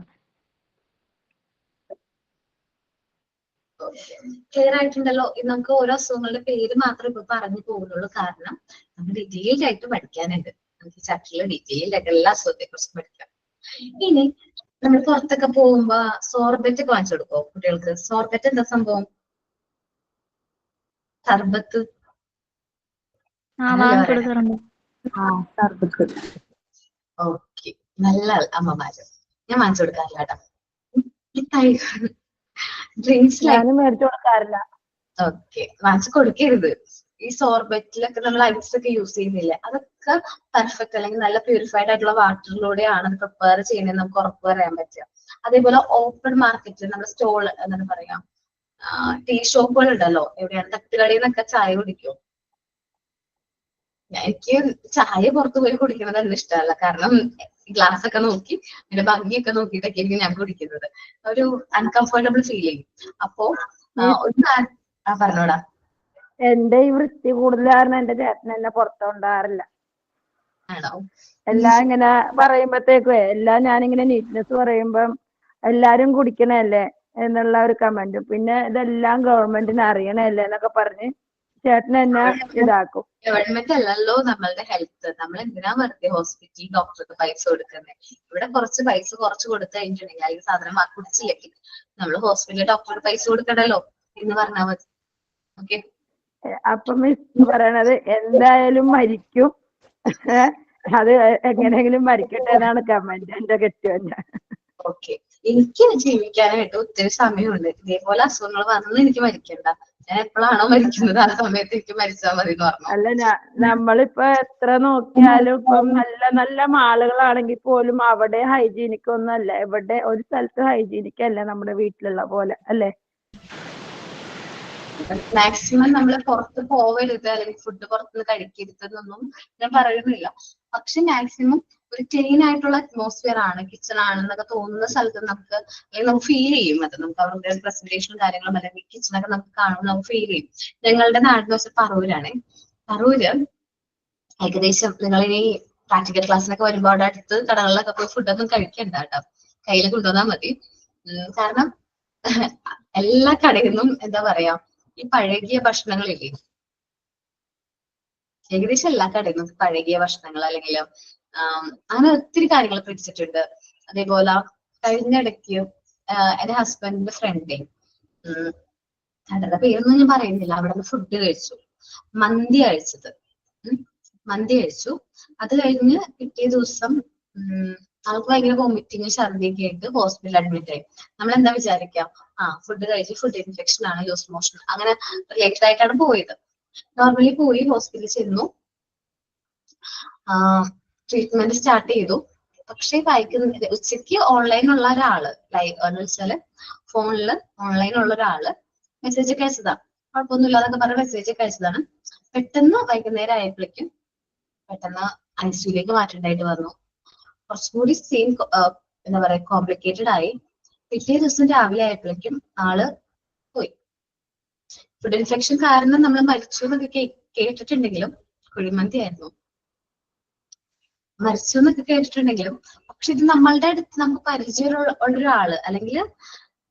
Clear ആയിട്ടുണ്ടല്ലോ? നമുക്ക് ഓരോ അസുഖങ്ങളുടെ പേര് മാത്രമേ ഇപ്പൊ പറഞ്ഞു പോകുന്നുള്ളൂ, കാരണം നമുക്ക് ഡീറ്റെയിൽഡ് ആയിട്ട് പഠിക്കാനുണ്ട്. നമുക്ക് ചാപ്റ്ററിൽ ഡീറ്റെയിൽഡ് ആയിട്ട് എല്ലാ അസുഖത്തെ കുറിച്ച് പഠിക്കാം. ഇനി നമ്മൾ പുറത്തൊക്കെ പോകുമ്പോ സോർബറ്റ് ഒക്കെ വാങ്ങിച്ചു കൊടുക്കോ കുട്ടികൾക്ക്? സോർബറ്റ് എന്താ സംഭവം? സർബത്ത്. ഓക്കെ, നല്ല അമ്മമാര്. ഞാൻ വാങ്ങിച്ചു കൊടുക്കാറില്ല കേട്ടോ. ഞാനും മേടിച്ചു കൊടുക്കാറില്ല. ഓക്കെ, വാങ്ങിച്ചു കൊടുക്കരുത്. ഈ സോർബറ്റിലൊക്കെ നമ്മൾ ഐസ് ഒക്കെ യൂസ് ചെയ്യുന്നില്ലേ, അതൊക്കെ പെർഫെക്റ്റ് അല്ലെങ്കിൽ നല്ല പ്യൂരിഫൈഡ് ആയിട്ടുള്ള വാട്ടറിലൂടെയാണ് അത് പ്രിപ്പയർ ചെയ്യുന്നത് നമുക്ക് ഉറപ്പ് പറയാൻ പറ്റുക. അതേപോലെ ഓപ്പൺ മാർക്കറ്റ്, നമ്മുടെ സ്റ്റോൾ എന്താണ് പറയാ, ടീ ഷോപ്പുകൾ ഉണ്ടല്ലോ, എവിടെയാണ് തട്ടുകടയിൽ നിന്നൊക്കെ ചായ കുടിക്കും. എനിക്ക് ചായ പുറത്തു പോയി കുടിക്കുന്നത് തന്നെ ഇഷ്ടമല്ല, കാരണം ഗ്ലാസ് ഒക്കെ നോക്കി അതിന്റെ ഭംഗിയൊക്കെ നോക്കിയിട്ടൊക്കെ ഞാൻ കുടിക്കുന്നത്. ഒരു അൺകംഫർട്ടബിൾ ഫീൽ ചെയ്യും. അപ്പോ പറഞ്ഞോടാ. എന്റെ ഈ വൃത്തി കൂടുതൽ കാരണം എന്റെ ചേട്ടൻ എന്നെ പുറത്ത് കൊണ്ടുപോകാറില്ല. ആണോ? എല്ലാം ഇങ്ങനെ പറയുമ്പോഴത്തേക്കും എല്ലാം ഞാനിങ്ങനെ നീറ്റ്നെസ് പറയുമ്പം എല്ലാരും കുടിക്കണല്ലേ എന്നുള്ള ഒരു കമന്റും, പിന്നെ ഇതെല്ലാം ഗവൺമെന്റിന് അറിയണല്ലേ എന്നൊക്കെ പറഞ്ഞ് ചേട്ടൻ എന്നെ ഇതാക്കും. ഗവൺമെന്റ് അല്ലല്ലോ നമ്മളുടെ ഹെൽത്ത്, നമ്മൾ എന്തിനാ വെറുതെ ഹോസ്പിറ്റൽ ഡോക്ടർക്ക് പൈസ കൊടുക്കുന്നത്? ഇവിടെ കുറച്ച് പൈസ കുറച്ച് കൊടുത്തു കഴിഞ്ഞിട്ടുണ്ടെങ്കിൽ അല്ലെങ്കിൽ സാധനം കുടിച്ചില്ലെങ്കിൽ നമ്മൾ ഹോസ്പിറ്റലിൽ ഡോക്ടർക്ക് പൈസ കൊടുക്കണ്ടല്ലോ എന്ന് പറഞ്ഞാൽ മതി. ഓക്കെ, അപ്പൊ മിസ് പറയണത് എന്തായാലും മരിക്കും, അത് എങ്ങനെയെങ്കിലും മരിക്കട്ടെ എന്നാണ് കമന്റ് എന്റെ കെട്ടിയോന്റെ. ഓക്കെ, എനിക്ക് ജീവിക്കാനായിട്ട് ഒത്തിരി സമയമുണ്ട്. ഇതേപോലെ അസുഖങ്ങൾ വന്ന് എനിക്ക് മരിക്കണ്ട. ഞാൻ എപ്പോഴാണോ മരിക്കുന്നത് ആ സമയത്ത് എനിക്ക് മരിച്ചാൽ മതി എന്ന് പറഞ്ഞു. അല്ല, നമ്മളിപ്പോ എത്ര നോക്കിയാലും ഇപ്പം നല്ല നല്ല മാളുകളാണെങ്കിൽ പോലും അവിടെ ഹൈജീനിക് ഒന്നും അല്ല. എവിടെ ഒരു സ്ഥലത്ത് ഹൈജീനിക് അല്ല നമ്മുടെ വീട്ടിലുള്ള പോലെ അല്ലേ? മാക്സിമം നമ്മൾ പുറത്ത് പോവരുത് അല്ലെങ്കിൽ ഫുഡ് പുറത്തുനിന്ന് കഴിക്കരുതെന്നൊന്നും ഞാൻ പറയുന്നില്ല. പക്ഷെ മാക്സിമം ഒരു ക്ലീൻ ആയിട്ടുള്ള അറ്റ്മോസ്ഫിയർ ആണ്, കിച്ചൺ ആണെന്നൊക്കെ തോന്നുന്ന സ്ഥലത്ത് നമുക്ക് അല്ലെങ്കിൽ നമുക്ക് ഫീൽ ചെയ്യും. അത് നമുക്ക് അവരുടെ പ്രസന്റേഷനും കാര്യങ്ങളും അല്ലെങ്കിൽ കിച്ചണൊക്കെ നമുക്ക് കാണുമ്പോൾ നമുക്ക് ഫീൽ ചെയ്യും. ഞങ്ങളുടെ നാടെന്ന് വെച്ചാൽ പറവൂരാണ്. പറവൂര് ഏകദേശം നിങ്ങളിനി പ്രാക്ടിക്കൽ ക്ലാസ്സിനൊക്കെ വരുമ്പോൾ അവിടെ അടുത്ത് കടകളിലൊക്കെ പോയി ഫുഡൊന്നും കഴിക്കണ്ട കേട്ടോ, കയ്യിൽ കൊണ്ടുവന്നാൽ മതി. കാരണം എല്ലാ കടയിൽ നിന്നും എന്താ പറയാ, ഈ പഴകിയ ഭക്ഷണങ്ങളില്ലേ, ഏകദേശം എല്ലാ കടയിൽ നിന്നും പഴകിയ ഭക്ഷണങ്ങൾ അല്ലെങ്കിൽ അങ്ങനെ ഒത്തിരി കാര്യങ്ങൾ പിടിച്ചിട്ടുണ്ട്. അതേപോലെ കഴിഞ്ഞിടയ്ക്ക് എന്റെ ഹസ്ബൻഡിന്റെ ഫ്രണ്ടേ, കടയുടെ പേരൊന്നും ഞാൻ പറയുന്നില്ല, അവിടെ നിന്ന് ഫുഡ് കഴിച്ചു, മന്തി കഴിച്ചു. അത് കഴിഞ്ഞ് പിറ്റേ ദിവസം ആൾക്ക് ഭയങ്കര വോമിറ്റിങ് ഛർദിയൊക്കെ ആയിട്ട് ഹോസ്പിറ്റലിൽ അഡ്മിറ്റ് ആയി. നമ്മൾ എന്താ വിചാരിക്കാം, ഫുഡ് കഴിച്ച് ഫുഡ് ഇൻഫെക്ഷൻ ആണ്, ലൂസ് മോഷൻ അങ്ങനെ റിലേറ്റഡ് ആയിട്ടാണ് പോയത്. നോർമലി പോയി ഹോസ്പിറ്റലിൽ ചെന്നു, ട്രീറ്റ്മെന്റ് സ്റ്റാർട്ട് ചെയ്തു. പക്ഷെ ഉച്ചയ്ക്ക് ഓൺലൈനുള്ള ഒരാള് എന്ന് വെച്ചാല് ഫോണില് ഓൺലൈനുള്ള ഒരാള് മെസ്സേജ് ഒക്കെ അയച്ചതാണ്. കുഴപ്പമൊന്നുമില്ല എന്നൊക്കെ പറഞ്ഞ് മെസ്സേജ് ഒക്കെ അയച്ചതാണ്. പെട്ടെന്ന് വൈകുന്നേരം ആയപ്പോഴേക്കും പെട്ടെന്ന് ഐസിയുലേക്ക് മാറ്റേണ്ടതായിട്ട് വന്നു. കുറച്ചുകൂടി സെയിം എന്താ പറയാ കോംപ്ലിക്കേറ്റഡ് ആയി. പിറ്റേ ദിവസം രാവിലെ ആയപ്പോഴേക്കും ആള് പോയി. ഫുഡ് ഇൻഫെക്ഷൻ കാരണം നമ്മൾ മരിച്ചു എന്നൊക്കെ കേട്ടിട്ടുണ്ടെങ്കിലും, കുഴിമന്തി ആയിരുന്നു, മരിച്ചു എന്നൊക്കെ കേട്ടിട്ടുണ്ടെങ്കിലും, പക്ഷെ ഇത് നമ്മളുടെ അടുത്ത് നമുക്ക് പരിചയമുള്ള ഒരാള് അല്ലെങ്കിൽ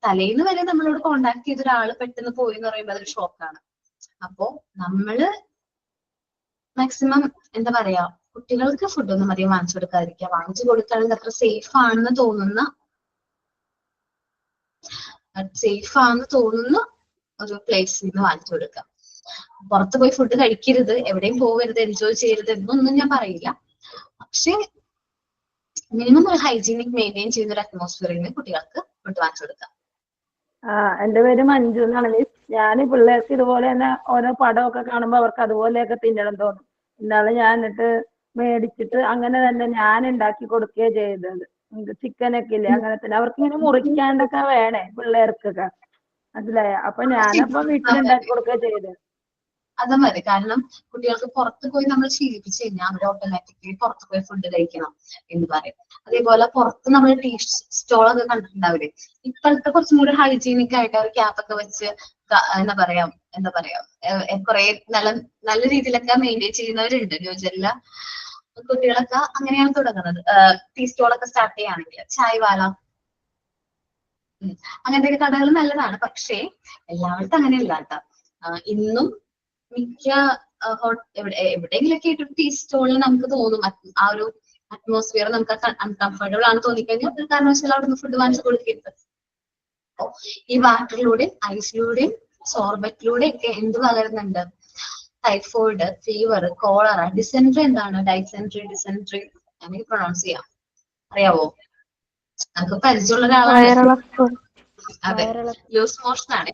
തലേന്ന് വരെ നമ്മളോട് കോണ്ടാക്ട് ചെയ്ത ഒരാള് പെട്ടെന്ന് പോയി എന്ന് പറയുമ്പോൾ അതൊരു ഷോക്കാണ്. അപ്പോ നമ്മള് മാക്സിമം എന്താ പറയാ, കുട്ടികൾക്ക് ഫുഡൊന്നും അധികം വാങ്ങിച്ചു കൊടുക്കാതിരിക്കുക. വാങ്ങിച്ചു കൊടുക്കുകയാണെങ്കിൽ അത്ര സേഫ് ആണെന്ന് തോന്നുന്ന സേഫ് ആണെന്ന് തോന്നുന്ന ഒരു പ്ലേസിൽ നിന്ന് വാങ്ങിച്ചു കൊടുക്കാം. പുറത്ത് പോയി ഫുഡ് കഴിക്കരുത്, എവിടെയും പോകരുത്, എൻജോയ് ചെയ്യരുത് എന്നൊന്നും ഞാൻ പറയില്ല. പക്ഷെ മിനിമം ഒരു ഹൈജീനിക് മെയിൻറ്റെയിൻ ചെയ്യുന്ന ഒരു അറ്റ്മോസ്ഫിയറിൽ നിന്ന് കുട്ടികൾക്ക് ഫുഡ് വാങ്ങിച്ചു കൊടുക്കാം. എന്റെ പേര് മഞ്ജു എന്നാണ് മിസ്. ഞാൻ പിള്ളേർക്ക് ഇതുപോലെ തന്നെ ഓരോ പടമൊക്കെ കാണുമ്പോൾ അവർക്ക് അതുപോലെയൊക്കെ തിന്നണം തോന്നും. ഇന്നാള് ഞാൻ എന്നിട്ട് മേടിച്ചിട്ട് അങ്ങനെ തന്നെ ഞാൻ ഉണ്ടാക്കി കൊടുക്കുകയാണ് ചെയ്തത്. ചിക്കനൊക്കെ ഇല്ലേ അങ്ങനെ തന്നെ അവർക്ക് ഇങ്ങനെ മുറിക്കാണ്ടൊക്കെ വേണേ പിള്ളേർക്കൊക്കെ, മനസ്സിലായ? അപ്പൊ ഞാനപ്പൊ വീട്ടിലുണ്ടാക്കി കൊടുക്കുക ചെയ്തത്. അത് മതി. കാരണം കുട്ടികൾക്ക് പുറത്ത് പോയി നമ്മൾ ശീലിപ്പിച്ചു കഴിഞ്ഞാൽ അവർ ഓട്ടോമാറ്റിക്കലി പുറത്ത് പോയി ഫുഡ് കഴിക്കണം എന്ന് പറയും. അതേപോലെ പുറത്ത് നമ്മൾ ടീ സ്റ്റോളൊക്കെ കണ്ടിട്ടുണ്ടാവില്ലേ, ഇപ്പോഴത്തെ കുറച്ചും കൂടി ഹൈജീനിക് ആയിട്ട് അവർ ക്യാപ്പൊക്കെ വെച്ച് എന്താ പറയാ കുറെ നല്ല രീതിയിലൊക്കെ മെയിൻറ്റെയിൻ ചെയ്യുന്നവരുണ്ട്. ന്യൂജനില കുട്ടികളൊക്കെ അങ്ങനെയാണ് തുടങ്ങുന്നത്. ടീ സ്റ്റോളൊക്കെ സ്റ്റാർട്ട് ചെയ്യുകയാണെങ്കിൽ ചായവാല അങ്ങനത്തെ കടകൾ നല്ലതാണ്. പക്ഷേ എല്ലായിടത്തും അങ്ങനെയല്ല കേട്ടോ. ഇന്നും മിക്ക എവിടെയെങ്കിലൊക്കെ ആയിട്ട് ടീ സ്റ്റോളിൽ നമുക്ക് തോന്നും ആ ഒരു അറ്റ്മോസ്ഫിയർ നമുക്ക് അൺകംഫർട്ടബിൾ ആണ് തോന്നിക്കഴിഞ്ഞാൽ ഒരു കാരണവശാലും അവിടെ നിന്ന് ഫുഡ് വാങ്ങിച്ചു കൊടുക്കരുത്. ഈ വാട്ടറിലൂടെയും ഐസിലൂടെയും സോർബറ്റിലൂടെ ഒക്കെ എന്ത് പകരുന്നുണ്ട്? Typhoid, fever, cholera, dysentery. എന്താണ് ഡിസെൻട്രി? എനിക്ക് പ്രൊണൗൺസ് ചെയ്യാം, അറിയാവോ? നമുക്ക് പരിചയമുള്ള ഒരാളാണ്. അതെ, ലൂസ് മോഷൻ ആണ്.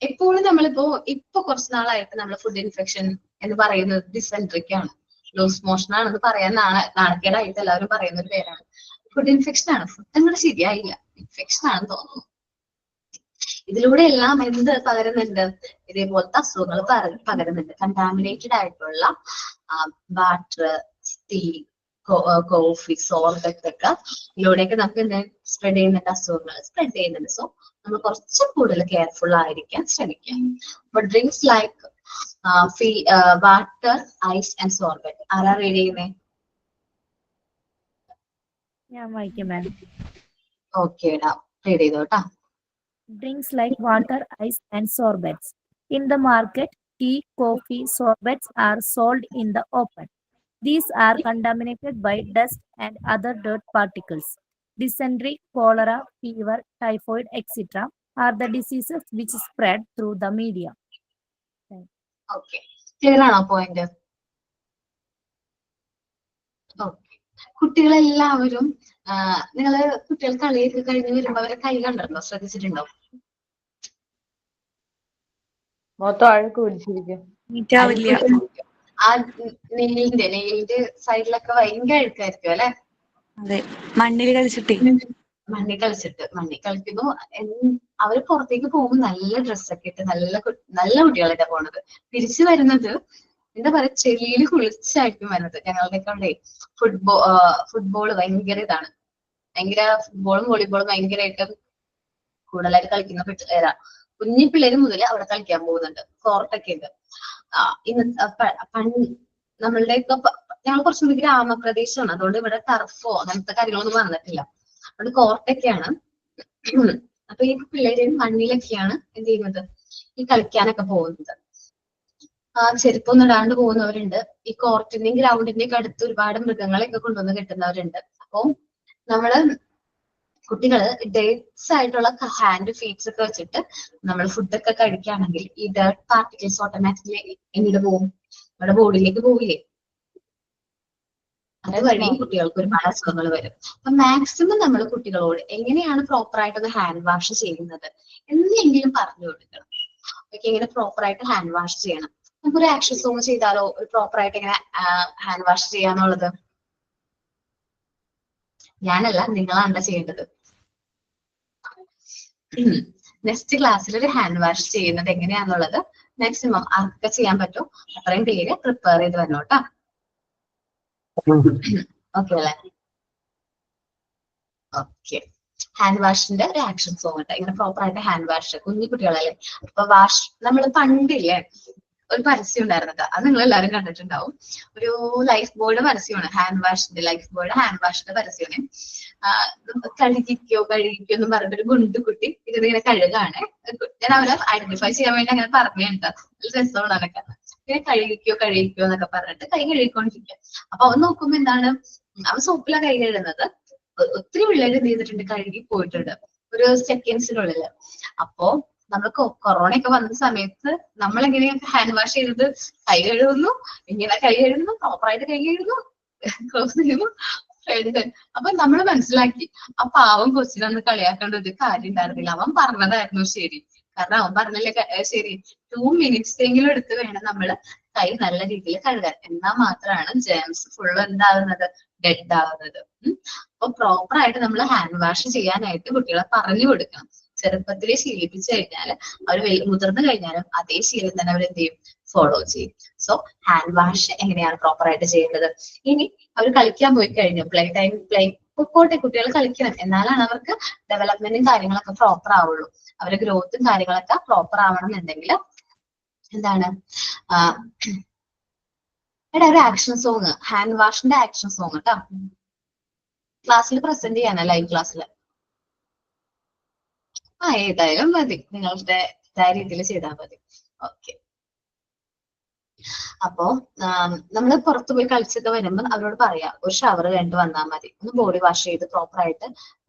എപ്പോഴും ഇപ്പൊ കുറച്ച് നാളായിട്ട് നമ്മൾ ഫുഡ് ഇൻഫെക്ഷൻ എന്ന് പറയുന്നത് ഡിസെൻട്രിക്കാണ്, ലൂസ് മോഷൻ ആണെന്ന് പറയാൻ നാണക്കേടായിട്ട് എല്ലാവരും പറയുന്ന ഒരു പേരാണ്. ഫുഡ് ഇൻഫെക്ഷൻ ആണ്. ഫുഡ് അങ്ങോട്ട് ശരിയായില്ല, ഇൻഫെക്ഷൻ ആണെന്ന് തോന്നുന്നു. ഇതിലൂടെ എല്ലാം എന്ത് പകരുന്നുണ്ട്? ഇതേപോലത്തെ അസുഖങ്ങൾ പകരുന്നുണ്ട്. കണ്ടാമിനേറ്റഡ് ആയിട്ടുള്ള വാട്ടർ, ടീ, കോഫി, സോർബറ്റ് ഒക്കെ ഇതിലൂടെയൊക്കെ നമുക്ക് എന്ത് സ്പ്രെഡ് ചെയ്യുന്നുണ്ട്? അസുഖങ്ങൾ സ്പ്രെഡ് ചെയ്യുന്നുണ്ട്. സോ നമ്മൾ കുറച്ച് കൂടുതൽ കെയർഫുൾ ആയിരിക്കാൻ ശ്രമിക്കാം. അപ്പൊ drinks like water, ice and sorbet. ആരാ റീഡ് ചെയ്യുന്നേ? ഞാൻ വായിക്കാം മാം. ഓക്കേടാ, റീഡ് ചെയ്തോട്ടാ. Drinks like water, ice, and sorbets. In the market, tea, coffee, sorbets are sold in the open. These are contaminated by dust and other dirt particles. Dysentery, cholera, fever, typhoid, etc. are the diseases which spread through the media. Okay, clear ആണോ point? Okay. കുട്ടികളെല്ലാവരും നിങ്ങള് കുട്ടികൾ കളിയൊക്കെ കഴിഞ്ഞ് വരുമ്പോ അവരെ കൈ കണ്ടിട്ടുണ്ടോ? ശ്രദ്ധിച്ചിട്ടുണ്ടോ? മൊത്തം അഴുക്ക് പിടിച്ചിരിക്കും. ആ നെയിലിന്റെ സൈഡിലൊക്കെ ഭയങ്കര അഴുക്കായിരിക്കും അല്ലെ? അതെ, മണ്ണിൽ കളിച്ചിട്ട് മണ്ണിൽ കളിക്കുമ്പോ അവര് പുറത്തേക്ക് പോകുമ്പോ നല്ല ഡ്രസ്സൊക്കെ ഇട്ട് നല്ല കുട്ടികളായിട്ടാ പോണത്. തിരിച്ചു വരുന്നത് എന്താ പറയാ, ചെളിയിൽ കുളിച്ചായിരിക്കും വരുന്നത്. ഞങ്ങളുടെയൊക്കെ അവിടെ ഫുട്ബോൾ ഭയങ്കര ഇതാണ്. ഫുട്ബോളും വോളിബോളും ഭയങ്കരമായിട്ട് കൂടുതലായിട്ട് കളിക്കുന്ന പിള്ളേരാ. കുഞ്ഞു പിള്ളേര് മുതൽ അവിടെ കളിക്കാൻ പോകുന്നുണ്ട്. കോർട്ടൊക്കെ ഉണ്ട്. നമ്മളുടെയൊക്കെ ഞങ്ങൾ കുറച്ചുകൂടി ഗ്രാമപ്രദേശമാണ്. അതുകൊണ്ട് ഇവിടെ ടർഫോ അങ്ങനത്തെ കാര്യങ്ങളൊന്നും വന്നിട്ടില്ല. അതുകൊണ്ട് കോർട്ടൊക്കെയാണ്. അപ്പൊ ഈ പിള്ളേര് മണ്ണിലൊക്കെയാണ് എന്ത് ചെയ്യുന്നത്? ഈ കളിക്കാനൊക്കെ പോകുന്നത്. ചെരുപ്പൊന്നും ഇടാണ്ട് പോകുന്നവരുണ്ട്. ഈ കോർട്ടിന്റെയും ഗ്രൗണ്ടിന്റെയും ഒക്കെ അടുത്ത് ഒരുപാട് മൃഗങ്ങളെയൊക്കെ കൊണ്ടുവന്ന് കെട്ടുന്നവരുണ്ട്. അപ്പൊ നമ്മള് കുട്ടികള് ഡേറ്റ്സ് ആയിട്ടുള്ള ഹാൻഡ് ഫീറ്റ്സ് ഒക്കെ വെച്ചിട്ട് നമ്മൾ ഫുഡൊക്കെ കഴിക്കുകയാണെങ്കിൽ ഈ ഡേർട്ട് പാർട്ടിക്കിൾസ് ഓട്ടോമാറ്റിക്കലി എങ്ങോട്ട് പോകും? നമ്മുടെ ബോഡിയിലേക്ക് പോവില്ലേ? അതുവഴി കുട്ടികൾക്ക് ഒരുപാട് അസുഖങ്ങൾ വരും. അപ്പൊ മാക്സിമം നമ്മൾ കുട്ടികളോട് എങ്ങനെയാണ് പ്രോപ്പർ ആയിട്ടൊന്ന് ഹാൻഡ് വാഷ് ചെയ്യുന്നത് എന്നെങ്കിലും പറഞ്ഞു കൊടുക്കണം. ഓക്കെ, എങ്ങനെ പ്രോപ്പർ ആയിട്ട് ഹാൻഡ് വാഷ് ചെയ്യണം. നമുക്കൊരു ആക്ഷൻ സോം ചെയ്താലോ, ഒരു പ്രോപ്പർ ആയിട്ട് എങ്ങനെ ഹാൻഡ് വാഷ് ചെയ്യാന്നുള്ളത്? ഞാനല്ല, നിങ്ങളാണ് ചെയ്യേണ്ടത്. നെക്സ്റ്റ് ക്ലാസ്സിൽ ഒരു ഹാൻഡ് വാഷ് ചെയ്യുന്നത് എങ്ങനെയാന്നുള്ളത് മാക്സിമം ആർക്കൊക്കെ ചെയ്യാൻ പറ്റും അത്രയും പേര് പ്രിപ്പയർ ചെയ്ത് വരണം കേട്ടോ. ഓക്കെ അല്ലേ? ഓക്കെ, ഹാൻഡ് വാഷിന്റെ ഒരു ആക്ഷൻ സോങ് കേട്ടോ. ഇങ്ങനെ പ്രോപ്പർ ആയിട്ട് ഹാൻഡ് വാഷ്, കുഞ്ഞു കുട്ടികളല്ലേ. അപ്പൊ നമ്മൾ പണ്ടില്ലേ ഒരു പരസ്യം ഉണ്ടായിരുന്നത്, അത് നിങ്ങൾ എല്ലാവരും കണ്ടിട്ടുണ്ടാവും. ഒരു ലൈഫ് ബോയുടെ പരസ്യമാണ്, ഹാൻഡ് വാഷിന്റെ പരസ്യമാണ്. കഴുകിക്കോ എന്ന് പറഞ്ഞിട്ട് ഒരു ഗുണ്ടുകുട്ടി ഇതിങ്ങനെ കഴുകാണ്. ഞാൻ അവരെ ഐഡന്റിഫൈ ചെയ്യാൻ വേണ്ടി അങ്ങനെ പറഞ്ഞിട്ടുണ്ട്. രസമാണ് അതൊക്കെ. ഇങ്ങനെ കഴുകിക്കോ എന്നൊക്കെ പറഞ്ഞിട്ട് കൈ കഴുകിക്കൊണ്ടിരിക്കുക. അപ്പൊ അവൻ നോക്കുമ്പോ എന്താണ്, അവൻ സോപ്പിലാണ് കൈ കഴുകുന്നത്. ഒത്തിരി പിള്ളേർ എന്ത് ചെയ്തിട്ടുണ്ട്? കഴുകി പോയിട്ടുണ്ട്. ഒരു സെക്കൻഡ്സിനുള്ളിൽ. അപ്പോ നമ്മൾ കൊറോണ ഒക്കെ വന്ന സമയത്ത് നമ്മൾ എങ്ങനെയൊക്കെ ഹാൻഡ് വാഷ് ചെയ്തത്, കൈ കഴുകുന്നു, ഇങ്ങനെ കൈ കഴുകുന്നു, പ്രോപ്പറായിട്ട് കൈ കഴുകുന്നു, ക്ലോസ് ചെയ്യുന്നു, എഴുതുക. അപ്പൊ നമ്മൾ മനസ്സിലാക്കി ആ പാവം കൊച്ചിനൊന്ന് കളിയാക്കേണ്ട ഒരു കാര്യം ഉണ്ടായിരുന്നില്ല. അവൻ പറഞ്ഞതായിരുന്നു ശരി. കാരണം അവൻ പറഞ്ഞല്ലേ ശരി, 2 minutes എങ്കിലും എടുത്ത് വേണം നമ്മള് കൈ നല്ല രീതിയിൽ കഴുകാൻ. എന്നാൽ മാത്രമാണ് ജേംസ് ഫുള്ള് എന്താകുന്നത്, ഡെഡ് ആവുന്നത്. അപ്പൊ പ്രോപ്പർ ആയിട്ട് നമ്മൾ ഹാൻഡ് വാഷ് ചെയ്യാനായിട്ട് കുട്ടികളെ പറഞ്ഞു കൊടുക്കണം. ചെറുപ്പത്തിലെ ശീലിപ്പിച്ചു കഴിഞ്ഞാൽ അവർ മുതിർന്നു കഴിഞ്ഞാലും അതേ ശീലം തന്നെ അവർ എന്ത് ചെയ്യും, ഫോളോ ചെയ്യും. സോ ഹാൻഡ് വാഷ് എങ്ങനെയാണ് പ്രോപ്പർ ആയിട്ട് ചെയ്യേണ്ടത്. ഇനി അവർ കളിക്കാൻ പോയി കഴിഞ്ഞു, പ്ലേ പോട്ടെ, കുട്ടികൾ കളിക്കണം, എന്നാലാണ് അവർക്ക് ഡെവലപ്മെന്റും കാര്യങ്ങളൊക്കെ പ്രോപ്പർ ആവുള്ളൂ. അവരുടെ ഗ്രോത്തും കാര്യങ്ങളൊക്കെ പ്രോപ്പർ ആവണം എന്നുണ്ടെങ്കിൽ എന്താണ് എടാ ഒരു ആക്ഷൻ സോങ്, ഹാൻഡ് വാഷിന്റെ ആക്ഷൻ സോങ് കേട്ടോ, ക്ലാസ്സിൽ പ്രസന്റ് ചെയ്യാനാ, ലൈവ് ക്ലാസ്സിൽ. ഏതായാലും മതി, നിങ്ങളുടെ രീതിയിൽ ചെയ്താൽ മതി. ഓക്കെ. അപ്പോ നമ്മൾ പുറത്തു പോയി കളിച്ചൊക്കെ വരുമ്പോൾ അവരോട് പറയാം ഒരു ഷവർ കഴിഞ്ഞിട്ട് വന്നാൽ മതി, ഒന്ന് ബോഡി വാഷ് ചെയ്ത് പ്രോപ്പർ ആയിട്ട്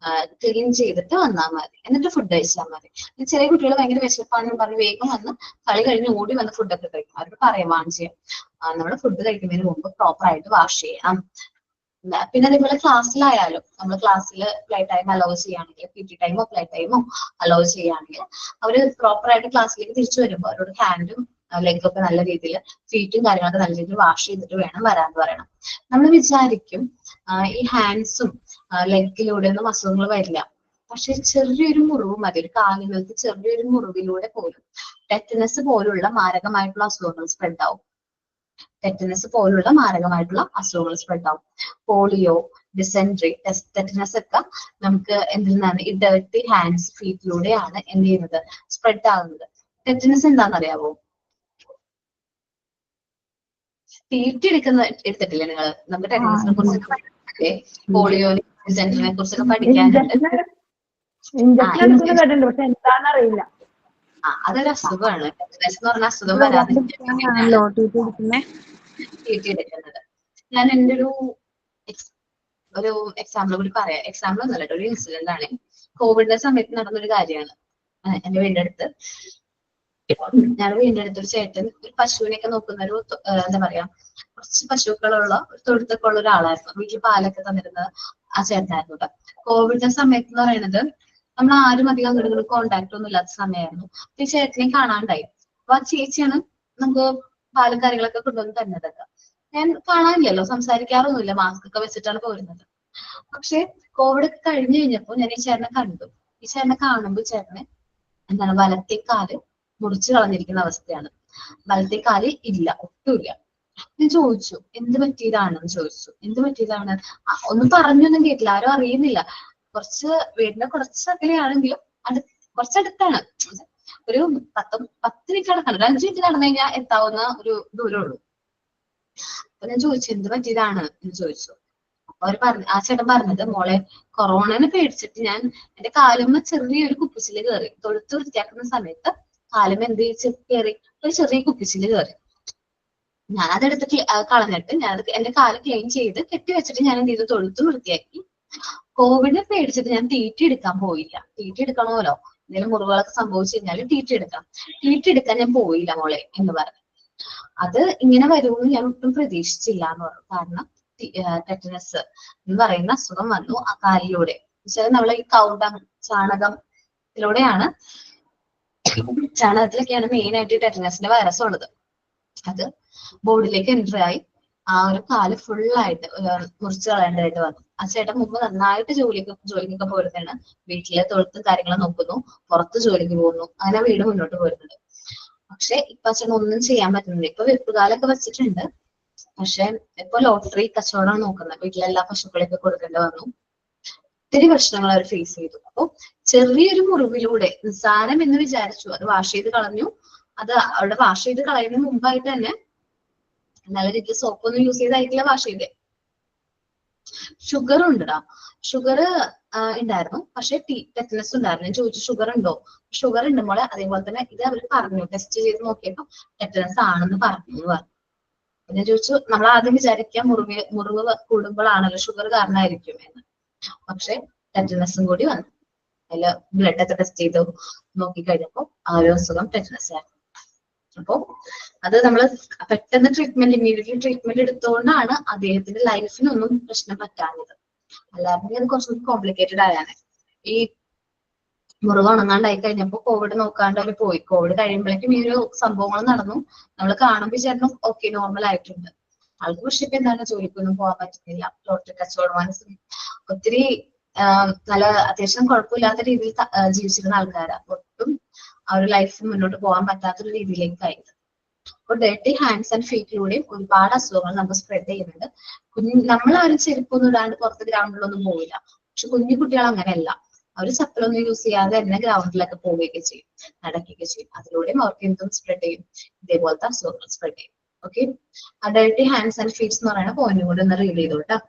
ക്ലീൻ ചെയ്തിട്ട് വന്നാൽ മതി, എന്നിട്ട് ഫുഡ് കഴിച്ചാൽ മതി. ചെറിയ കുട്ടികൾ ഭയങ്കര വിശപ്പാണെന്ന് പറഞ്ഞ് വേഗം വന്ന് കളി കഴിഞ്ഞ് ഓടി വന്ന് ഫുഡൊക്കെ കഴിക്കും. അവരോട് പറയാം വാൺ ചെയ്യാം, നമ്മൾ ഫുഡ് കഴിക്കുന്നതിന് മുമ്പ് പ്രോപ്പർ ആയിട്ട് വാഷ് ചെയ്യണം. പിന്നെ അതേപോലെ ക്ലാസ്സിലായാലും നമ്മൾ ക്ലാസ്സിൽ പ്ലേ ടൈം അലോ ചെയ്യുകയാണെങ്കിൽ, PT ടൈമോ പ്ലേ ടൈമോ അലോ ചെയ്യുകയാണെങ്കിൽ അവര് പ്രോപ്പർ ആയിട്ട് ക്ലാസ്സിലേക്ക് തിരിച്ചു വരുമ്പോൾ അവരോട് ഹാൻഡും ലെഗൊക്കെ നല്ല രീതിയിൽ, ഫീറ്റും കാര്യങ്ങളൊക്കെ നല്ല രീതിയിൽ വാഷ് ചെയ്തിട്ട് വേണം വരാന്ന് പറയണം. നമ്മൾ വിചാരിക്കും ഈ ഹാൻഡ്സും ലെഗിലൂടെ ഒന്നും അസുഖങ്ങൾ വരില്ല. പക്ഷെ ചെറിയൊരു മുറിവ് മതി, ഒരു കാലുകൾക്ക് ചെറിയൊരു മുറിവിലൂടെ പോലും ടെറ്റനസ് പോലുള്ള മാരകമായിട്ടുള്ള അസുഖങ്ങൾ സ്പ്രെഡ് ആവും. ടെറ്റനസ് പോലുള്ള മാരകമായിട്ടുള്ള അസുഖങ്ങൾ സ്പ്രെഡ് ആവും. പോളിയോ, ഡിസെൻട്രി, ടെറ്റനസ് ഒക്കെ നമുക്ക് എന്തിൽ നിന്നാണ്, ഈ ഡേർട്ടി ഹാൻഡ്സ് ഫീറ്റിലൂടെയാണ് എന്ത് ചെയ്യുന്നത്, സ്പ്രെഡ് ആകുന്നത്. ടെറ്റനസ് എന്താണെന്നറിയാവോ? TT എടുത്തിട്ടില്ലേ നിങ്ങൾ? നമുക്ക് ടെറ്റനസിനെ കുറിച്ചൊക്കെ പഠിച്ചിട്ടില്ലേ? പോളിയോനെ, ഡിസെൻട്രിനെ കുറിച്ചൊക്കെ പഠിക്കാനുണ്ട്. അതൊരു അസുഖമാണ്. ടെറ്റനസ് എന്ന് പറഞ്ഞ അസുഖം വരാതിരിക്കാനാണല്ലോ TT എടുക്കുന്നത്. ഞാൻ എൻ്റെ ഒരു എക്സാമ്പിൾ കൂടി പറയാം. എക്സാമ്പിൾ ഒന്നല്ല, ഒരു ഇൻസിഡന്റ് ആണ്. കോവിഡിന്റെ സമയത്ത് നടന്നൊരു കാര്യമാണ്. എന്റെ വീടിന്റെ അടുത്ത് ഒരു ചേട്ടൻ ഒരു പശുവിനെയൊക്കെ നോക്കുന്ന ഒരു എന്താ പറയാ, കുറച്ച് പശുക്കളുള്ള ഒരു തൊഴുത്തൊക്കെ ഉള്ള ഒരാളായിരുന്നു. വീട്ടിൽ പാലൊക്കെ തന്നിരുന്ന ആ ചേട്ടനായിരുന്നു. കോവിഡിന്റെ സമയത്ത് എന്ന് പറയുന്നത് നമ്മൾ ആരും അധികം അങ്ങോട്ട് കോണ്ടാക്ട് ഒന്നും ഇല്ലാത്ത സമയമായിരുന്നു. ഈ ചേട്ടനെ കാണാണ്ടായി. അപ്പൊ ആ ചേച്ചിയാണ് നമുക്ക് പാലും കാര്യങ്ങളൊക്കെ കൊണ്ടുവന്ന് തന്നതൊക്കെ. ഞാൻ കാണാനില്ലല്ലോ, സംസാരിക്കാറൊന്നുമില്ല, മാസ്ക് ഒക്കെ വെച്ചിട്ടാണ് പോരുന്നത്. പക്ഷെ കോവിഡ് ഒക്കെ കഴിഞ്ഞു കഴിഞ്ഞപ്പോ ഞാൻ ഈ ചേട്ടനെ കണ്ടു. ഈ ചേട്ടനെ കാണുമ്പോൾ ചേട്ടന് എന്താണ്, വലത്തെ കാല് മുറിച്ചു കളഞ്ഞിരിക്കുന്ന അവസ്ഥയാണ്. വലത്തെ കാല് ഇല്ല, ഒട്ടുമില്ല. ഞാൻ ചോദിച്ചു എന്ത് പറ്റിയതാണെന്ന് ചോദിച്ചു. എന്ത് പറ്റിയതാണ്? ഒന്നും പറഞ്ഞൊന്നും കേട്ടില്ല, ആരും അറിയുന്നില്ല. വീടിന്റെ കുറച്ച് അകലെയാണെങ്കിലും കുറച്ചടുത്താണ്, ഒരു 10 മിനിറ്റ് നടക്കണം, ഒരു 5 മിനിറ്റ് നടന്നു കഴിഞ്ഞാൽ എത്താവുന്ന ഒരു ദൂരമുള്ളൂ. അപ്പൊ ഞാൻ ചോദിച്ചു എന്ത് പറ്റിയതാണ് എന്ന് ചോദിച്ചു. അപ്പൊ ആ ചേട്ടൻ പറഞ്ഞത്, മോളെ കൊറോണനെ പേടിച്ചിട്ട് ഞാൻ എന്റെ കാലുമ്മ ചെറിയൊരു കുപ്പിച്ചില് കയറി, തൊഴുത്ത് വൃത്തിയാക്കുന്ന സമയത്ത് കാലുമ്മ എന്ത് കയറി, ഒരു ചെറിയ കുപ്പിച്ചില് കയറി. ഞാൻ അതെടുത്ത് കളഞ്ഞിട്ട് എന്റെ കാല് ക്ലീൻ ചെയ്ത് കെട്ടി വെച്ചിട്ട് ഞാൻ എന്ത് ചെയ്തു, തൊഴുത്ത് വൃത്തിയാക്കി. കോവിഡിനെ പേടിച്ചിട്ട് ഞാൻ TT എടുക്കാൻ പോയില്ല. TT എടുക്കണമല്ലോ, എന്തെങ്കിലും മുറിവുകളൊക്കെ സംഭവിച്ചു കഴിഞ്ഞാൽ TT എടുക്കാം. TT എടുക്കാൻ ഞാൻ പോയില്ല മോളെ എന്ന് പറഞ്ഞു. അത് ഇങ്ങനെ വരുമെന്ന് ഞാൻ ഒട്ടും പ്രതീക്ഷിച്ചില്ല എന്ന് പറഞ്ഞു. കാരണം ടെറ്റനസ് എന്ന് പറയുന്ന അസുഖം വന്നു ആ കാലിലൂടെ. നമ്മളെ ഈ ചാണകത്തിലൊക്കെയാണ് മെയിൻ ആയിട്ട് ടെറ്റനസിന്റെ വൈറസ് ഉള്ളത്. അത് ബോഡിയിലേക്ക് എൻട്രി ആയി ആ ഒരു കാല് ഫുള്ളായിട്ട് മുറിച്ചു കളയേണ്ടതായിട്ട് വന്നു. ആ ചേട്ടൻ മുമ്പ് നന്നായിട്ട് ജോലിക്കൊക്കെ പോരുന്നതാണ്. വീട്ടിലെ തൊഴുത്തും കാര്യങ്ങളും നോക്കുന്നു, പുറത്ത് ജോലിക്ക് പോകുന്നു, അങ്ങനെ വീട് മുന്നോട്ട് പോരുന്നുണ്ട്. പക്ഷെ ഇപ്പൊ അച്ഛൻ ഒന്നും ചെയ്യാൻ പറ്റുന്നില്ല. ഇപ്പൊ വെപ്പുകാലൊക്കെ വെച്ചിട്ടുണ്ട്, പക്ഷെ ഇപ്പൊ ലോട്ടറി കച്ചവടമാണ് നോക്കുന്നത്. വീട്ടിലെല്ലാ പശുക്കളെയൊക്കെ കൊടുക്കേണ്ടി വന്നു. ഒത്തിരി പ്രശ്നങ്ങൾ അവർ ഫേസ് ചെയ്തു. അപ്പൊ ചെറിയൊരു മുറിവിലൂടെ നിസ്സാരം എന്ന് വിചാരിച്ചു, അത് വാഷ് ചെയ്ത് കളഞ്ഞു. അത് അവിടെ വാഷ് ചെയ്ത് കളയുന്നതിന് മുമ്പായിട്ട് തന്നെ നല്ല രീതിയിൽ സോപ്പൊന്നും യൂസ് ചെയ്തായിട്ടില്ല വാഷ് ചെയ്തേ. ഷുഗർ ഉണ്ടടാ, ഷുഗർ ഉണ്ടായിരുന്നു, പക്ഷെ ടെറ്റനസ് ഉണ്ടായിരുന്നു. ഞാൻ ചോദിച്ചു ഷുഗർ ഉണ്ടോ? ഷുഗർ ഉണ്ട് മോളെ. അതേപോലെ തന്നെ ഇത് അവർ പറഞ്ഞു, ടെസ്റ്റ് ചെയ്ത് നോക്കിയപ്പോ ടെറ്റനസ് ആണെന്ന് പറഞ്ഞു. ഞാൻ ചോദിച്ചു, നമ്മൾ ആദ്യം വിചാരിക്കുക മുറിവ് കൂടുമ്പോഴാണല്ലോ ഷുഗർ കാരണമായിരിക്കും എന്ന്. പക്ഷെ ടെറ്റനസും കൂടി വന്നു. അതിൽ ബ്ലഡ് ഒക്കെ ടെസ്റ്റ് ചെയ്ത് നോക്കിക്കഴിഞ്ഞപ്പോൾ ആ ഒരു അസുഖം ടെറ്റനസ് ആയിരുന്നു. അപ്പോ അത് നമ്മൾ പെട്ടെന്ന് ഇമ്മീഡിയറ്റ്ലി ട്രീറ്റ്മെന്റ് എടുത്തുകൊണ്ടാണ് അദ്ദേഹത്തിന്റെ ലൈഫിനൊന്നും പ്രശ്നം പറ്റാഞ്ഞത്. അല്ലാതെ അത് കുറച്ചുകൂടി കോംപ്ലിക്കേറ്റഡ് ആയാണ്. ഈ മുറിവ് ഉണങ്ങാണ്ടായി കഴിഞ്ഞപ്പോ കോവിഡ് നോക്കാണ്ട് അവർ പോയി. കോവിഡ് കഴിയുമ്പോഴേക്കും ഈ ഒരു സംഭവങ്ങൾ നടന്നു. നമ്മൾ കാണുമ്പോൾ ചേട്ടനും ഓക്കെ നോർമൽ ആയിട്ടുണ്ട്. ആൾക്ക് പക്ഷെ ഇപ്പൊ എന്താണ് ജോലിക്കൊന്നും പോകാൻ പറ്റുന്നില്ല. ലോട്ടറി കച്ചവടമാണ് ഒത്തിരി നല്ല അത്യാവശ്യം കുഴപ്പമില്ലാത്ത രീതിയിൽ ജീവിച്ചിരുന്ന ആൾക്കാരാണ്. ഒട്ടും ആ ഒരു ലൈഫ് മുന്നോട്ട് പോകാൻ പറ്റാത്തൊരു രീതിയിലേക്ക് ആയത്. അപ്പോൾ ഡേർട്ടി ഹാൻഡ്സ് ആൻഡ് ഫീറ്റിലൂടെയും ഒരുപാട് അസുഖങ്ങൾ നമുക്ക് സ്പ്രെഡ് ചെയ്യുന്നുണ്ട്. നമ്മൾ ആ ഒരു ചെരുപ്പൊന്നും ഇടാണ്ട് പുറത്ത് ഗ്രൗണ്ടിലൊന്നും പോവില്ല. പക്ഷെ കുഞ്ഞു കുട്ടികൾ അങ്ങനെയല്ല. അവർ ചപ്പലൊന്നും യൂസ് ചെയ്യാതെ തന്നെ ഗ്രൗണ്ടിലൊക്കെ പോവുകയൊക്കെ ചെയ്യും, നടക്കുകയൊക്കെ ചെയ്യും. അതിലൂടെയും അവർക്ക് എന്തും സ്പ്രെഡ് ചെയ്യും, ഇതേപോലത്തെ അസുഖങ്ങൾ സ്പ്രെഡ് ചെയ്യും. Okay, dirty hands and feats എന്ന് പറയുന്ന പോയിന്റ് കൂടെ ഒന്ന് റീഡ് ചെയ്തോട്ടാ.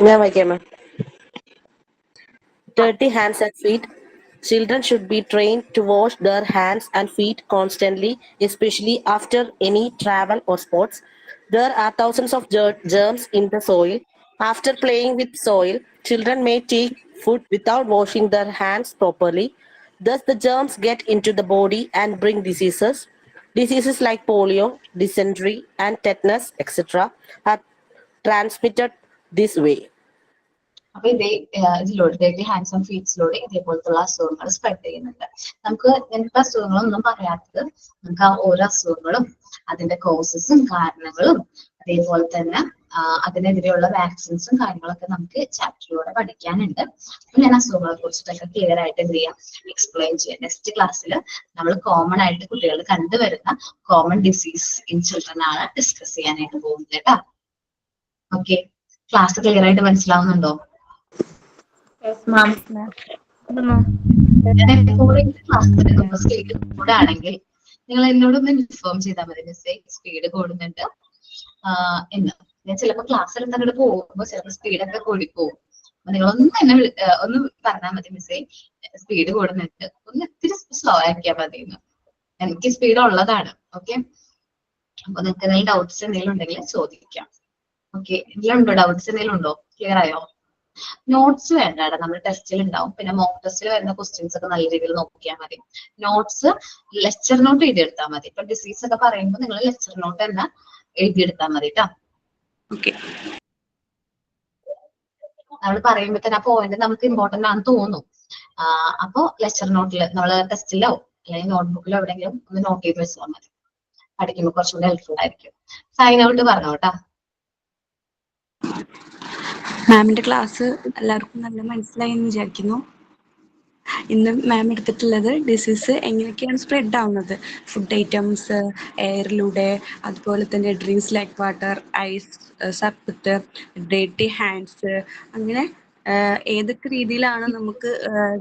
ഞാൻ വായിക്കാം. Dirty hands and feet. Children should be trained to wash their hands and feet constantly, especially after any travel or sports. There are thousands of germs in the soil. After playing with soil, children may take food without washing their hands properly. Thus, the germs get into the body and bring diseases. Diseases like polio, dysentery, and tetanus, etc., are transmitted this way. അപ്പൊ ഇതിലൂടെ dirty hands and ഫീറ്റ്സിലൂടെ ഇതേപോലത്തുള്ള അസുഖങ്ങൾ spread ചെയ്യുന്നുണ്ട്. നമുക്ക് ഇങ്ങനത്തെ അസുഖങ്ങളൊന്നും പറയാത്തത് നമുക്ക് ആ ഓരോ അസുഖങ്ങളും അതിന്റെ കോസസും കാരണങ്ങളും അതേപോലെ തന്നെ അതിനെതിരെയുള്ള വാക്സിൻസും കാര്യങ്ങളൊക്കെ നമുക്ക് ചാപ്റ്ററിലൂടെ പഠിക്കാനുണ്ട്. അപ്പൊ ഞാൻ അസുഖങ്ങളെ കുറിച്ചിട്ടൊക്കെ ക്ലിയർ ആയിട്ട് എന്ത് ചെയ്യാം, എക്സ്പ്ലെയിൻ ചെയ്യാം. നെക്സ്റ്റ് ക്ലാസ്സിൽ നമ്മൾ കോമൺ ആയിട്ട് കുട്ടികൾ കണ്ടുവരുന്ന കോമൺ ഡിസീസ് ഇൻ ചിൽഡ്രൻ ആണ് ഡിസ്കസ് ചെയ്യാനായിട്ട് പോകുന്നത് കേട്ടോ. ഓക്കെ, ക്ലാസ് ക്ലിയർ ആയിട്ട് മനസ്സിലാവുന്നുണ്ടോ? സ്പീഡ് ആണെങ്കിൽ നിങ്ങൾ എന്നോടൊന്ന് ഇൻഫോം ചെയ്താൽ മതി. മിസ്സേ സ്പീഡ് കൂടുന്നുണ്ട് എന്ന്. ഞാൻ ചിലപ്പോൾ ക്ലാസ്സിൽ അങ്ങോട്ട് പോകുമ്പോൾ ചിലപ്പോൾ സ്പീഡൊക്കെ കൂടിപ്പോകും. അപ്പൊ നിങ്ങളൊന്ന് എന്നെ ഒന്ന് പറഞ്ഞാൽ മതി, മിസ്സേ സ്പീഡ് കൂടുന്നുണ്ട്, ഒന്ന് ഇത്തിരി സ്ലോ ആക്കിയാൽ മതി എന്ന്. എനിക്ക് സ്പീഡ് ഉള്ളതാണ്. ഓക്കെ, അപ്പൊ നിങ്ങൾക്ക് എന്തെങ്കിലും ഡൗട്ട്സ് എന്തെങ്കിലും ഉണ്ടെങ്കിൽ ചോദിക്കാം. ഓക്കെ, എന്തെങ്കിലും ഉണ്ടോ? ഡൗട്ട്സ് എന്തെങ്കിലും ഉണ്ടോ? ക്ലിയർ ആയോ? നോട്ട്സ് വേണ്ട, നമ്മൾ ടെസ്റ്റിൽ ഉണ്ടാവും. പിന്നെ മോക്ക് ടെസ്റ്റിൽ വരുന്ന ക്വസ്റ്റ്യൻസ് ഒക്കെ നല്ല രീതിയിൽ നോക്കിയാൽ മതി. നോട്ട്സ് ലെക്ചർ നോട്ട് എഴുതിയെടുത്താൽ മതി. ഇപ്പൊ ഡിസീസ് ഒക്കെ പറയുമ്പോൾ നിങ്ങൾ ലെക്ചർ നോട്ട് തന്നെ എഴുതിയെടുത്താൽ മതി കേട്ടോ. ഓക്കെ, നമ്മൾ പറയുമ്പോൾ തന്നെ ആ പോയിന്റ് നമുക്ക് ഇമ്പോർട്ടന്റ് ആണെന്ന് തോന്നും. അപ്പൊ ലെക്ചർ നോട്ടിൽ നമ്മൾ ടെസ്റ്റിലോ അല്ലെങ്കിൽ നോട്ട്ബുക്കിലോ എവിടെയെങ്കിലും ഒന്ന് നോട്ട് ചെയ്ത് വെച്ചാൽ മതി. പഠിക്കുമ്പോൾ കുറച്ചുകൂടി ഹെൽപ്ഫുൾ ആയിരിക്കും. സൈൻ ഔട്ട് പറഞ്ഞോ കേട്ടോ. മാമിന്റെ ക്ലാസ് എല്ലാവർക്കും നല്ല മനസ്സിലായി എന്ന് വിചാരിക്കുന്നു. ഇന്ന് മാം എടുത്തിട്ടുള്ളത് ഡിസീസ് എങ്ങനെയൊക്കെയാണ് സ്പ്രെഡ് ആവുന്നത്, ഫുഡ് ഐറ്റംസ്, എയറിലൂടെ, അതുപോലെ തന്നെ ഡ്രിങ്ക്സ് ലൈക്ക് വാട്ടർ, ഐസ്, സപ്പത്ത്, ഡേർട്ടി ഹാൻഡ്സ്, അങ്ങനെ ഏതൊക്കെ രീതിയിലാണ് നമുക്ക്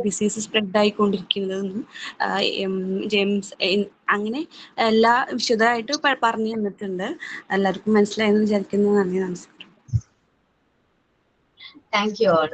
ഡിസീസ് സ്പ്രെഡ് ആയിക്കൊണ്ടിരിക്കുന്നതെന്നും ജെയിംസ് അങ്ങനെ എല്ലാ വിശദമായിട്ട് പറഞ്ഞു തന്നിട്ടുണ്ട്. എല്ലാവർക്കും മനസ്സിലായെന്ന് വിചാരിക്കുന്നു. നന്ദി, നമസ്കാരം. Thank you all.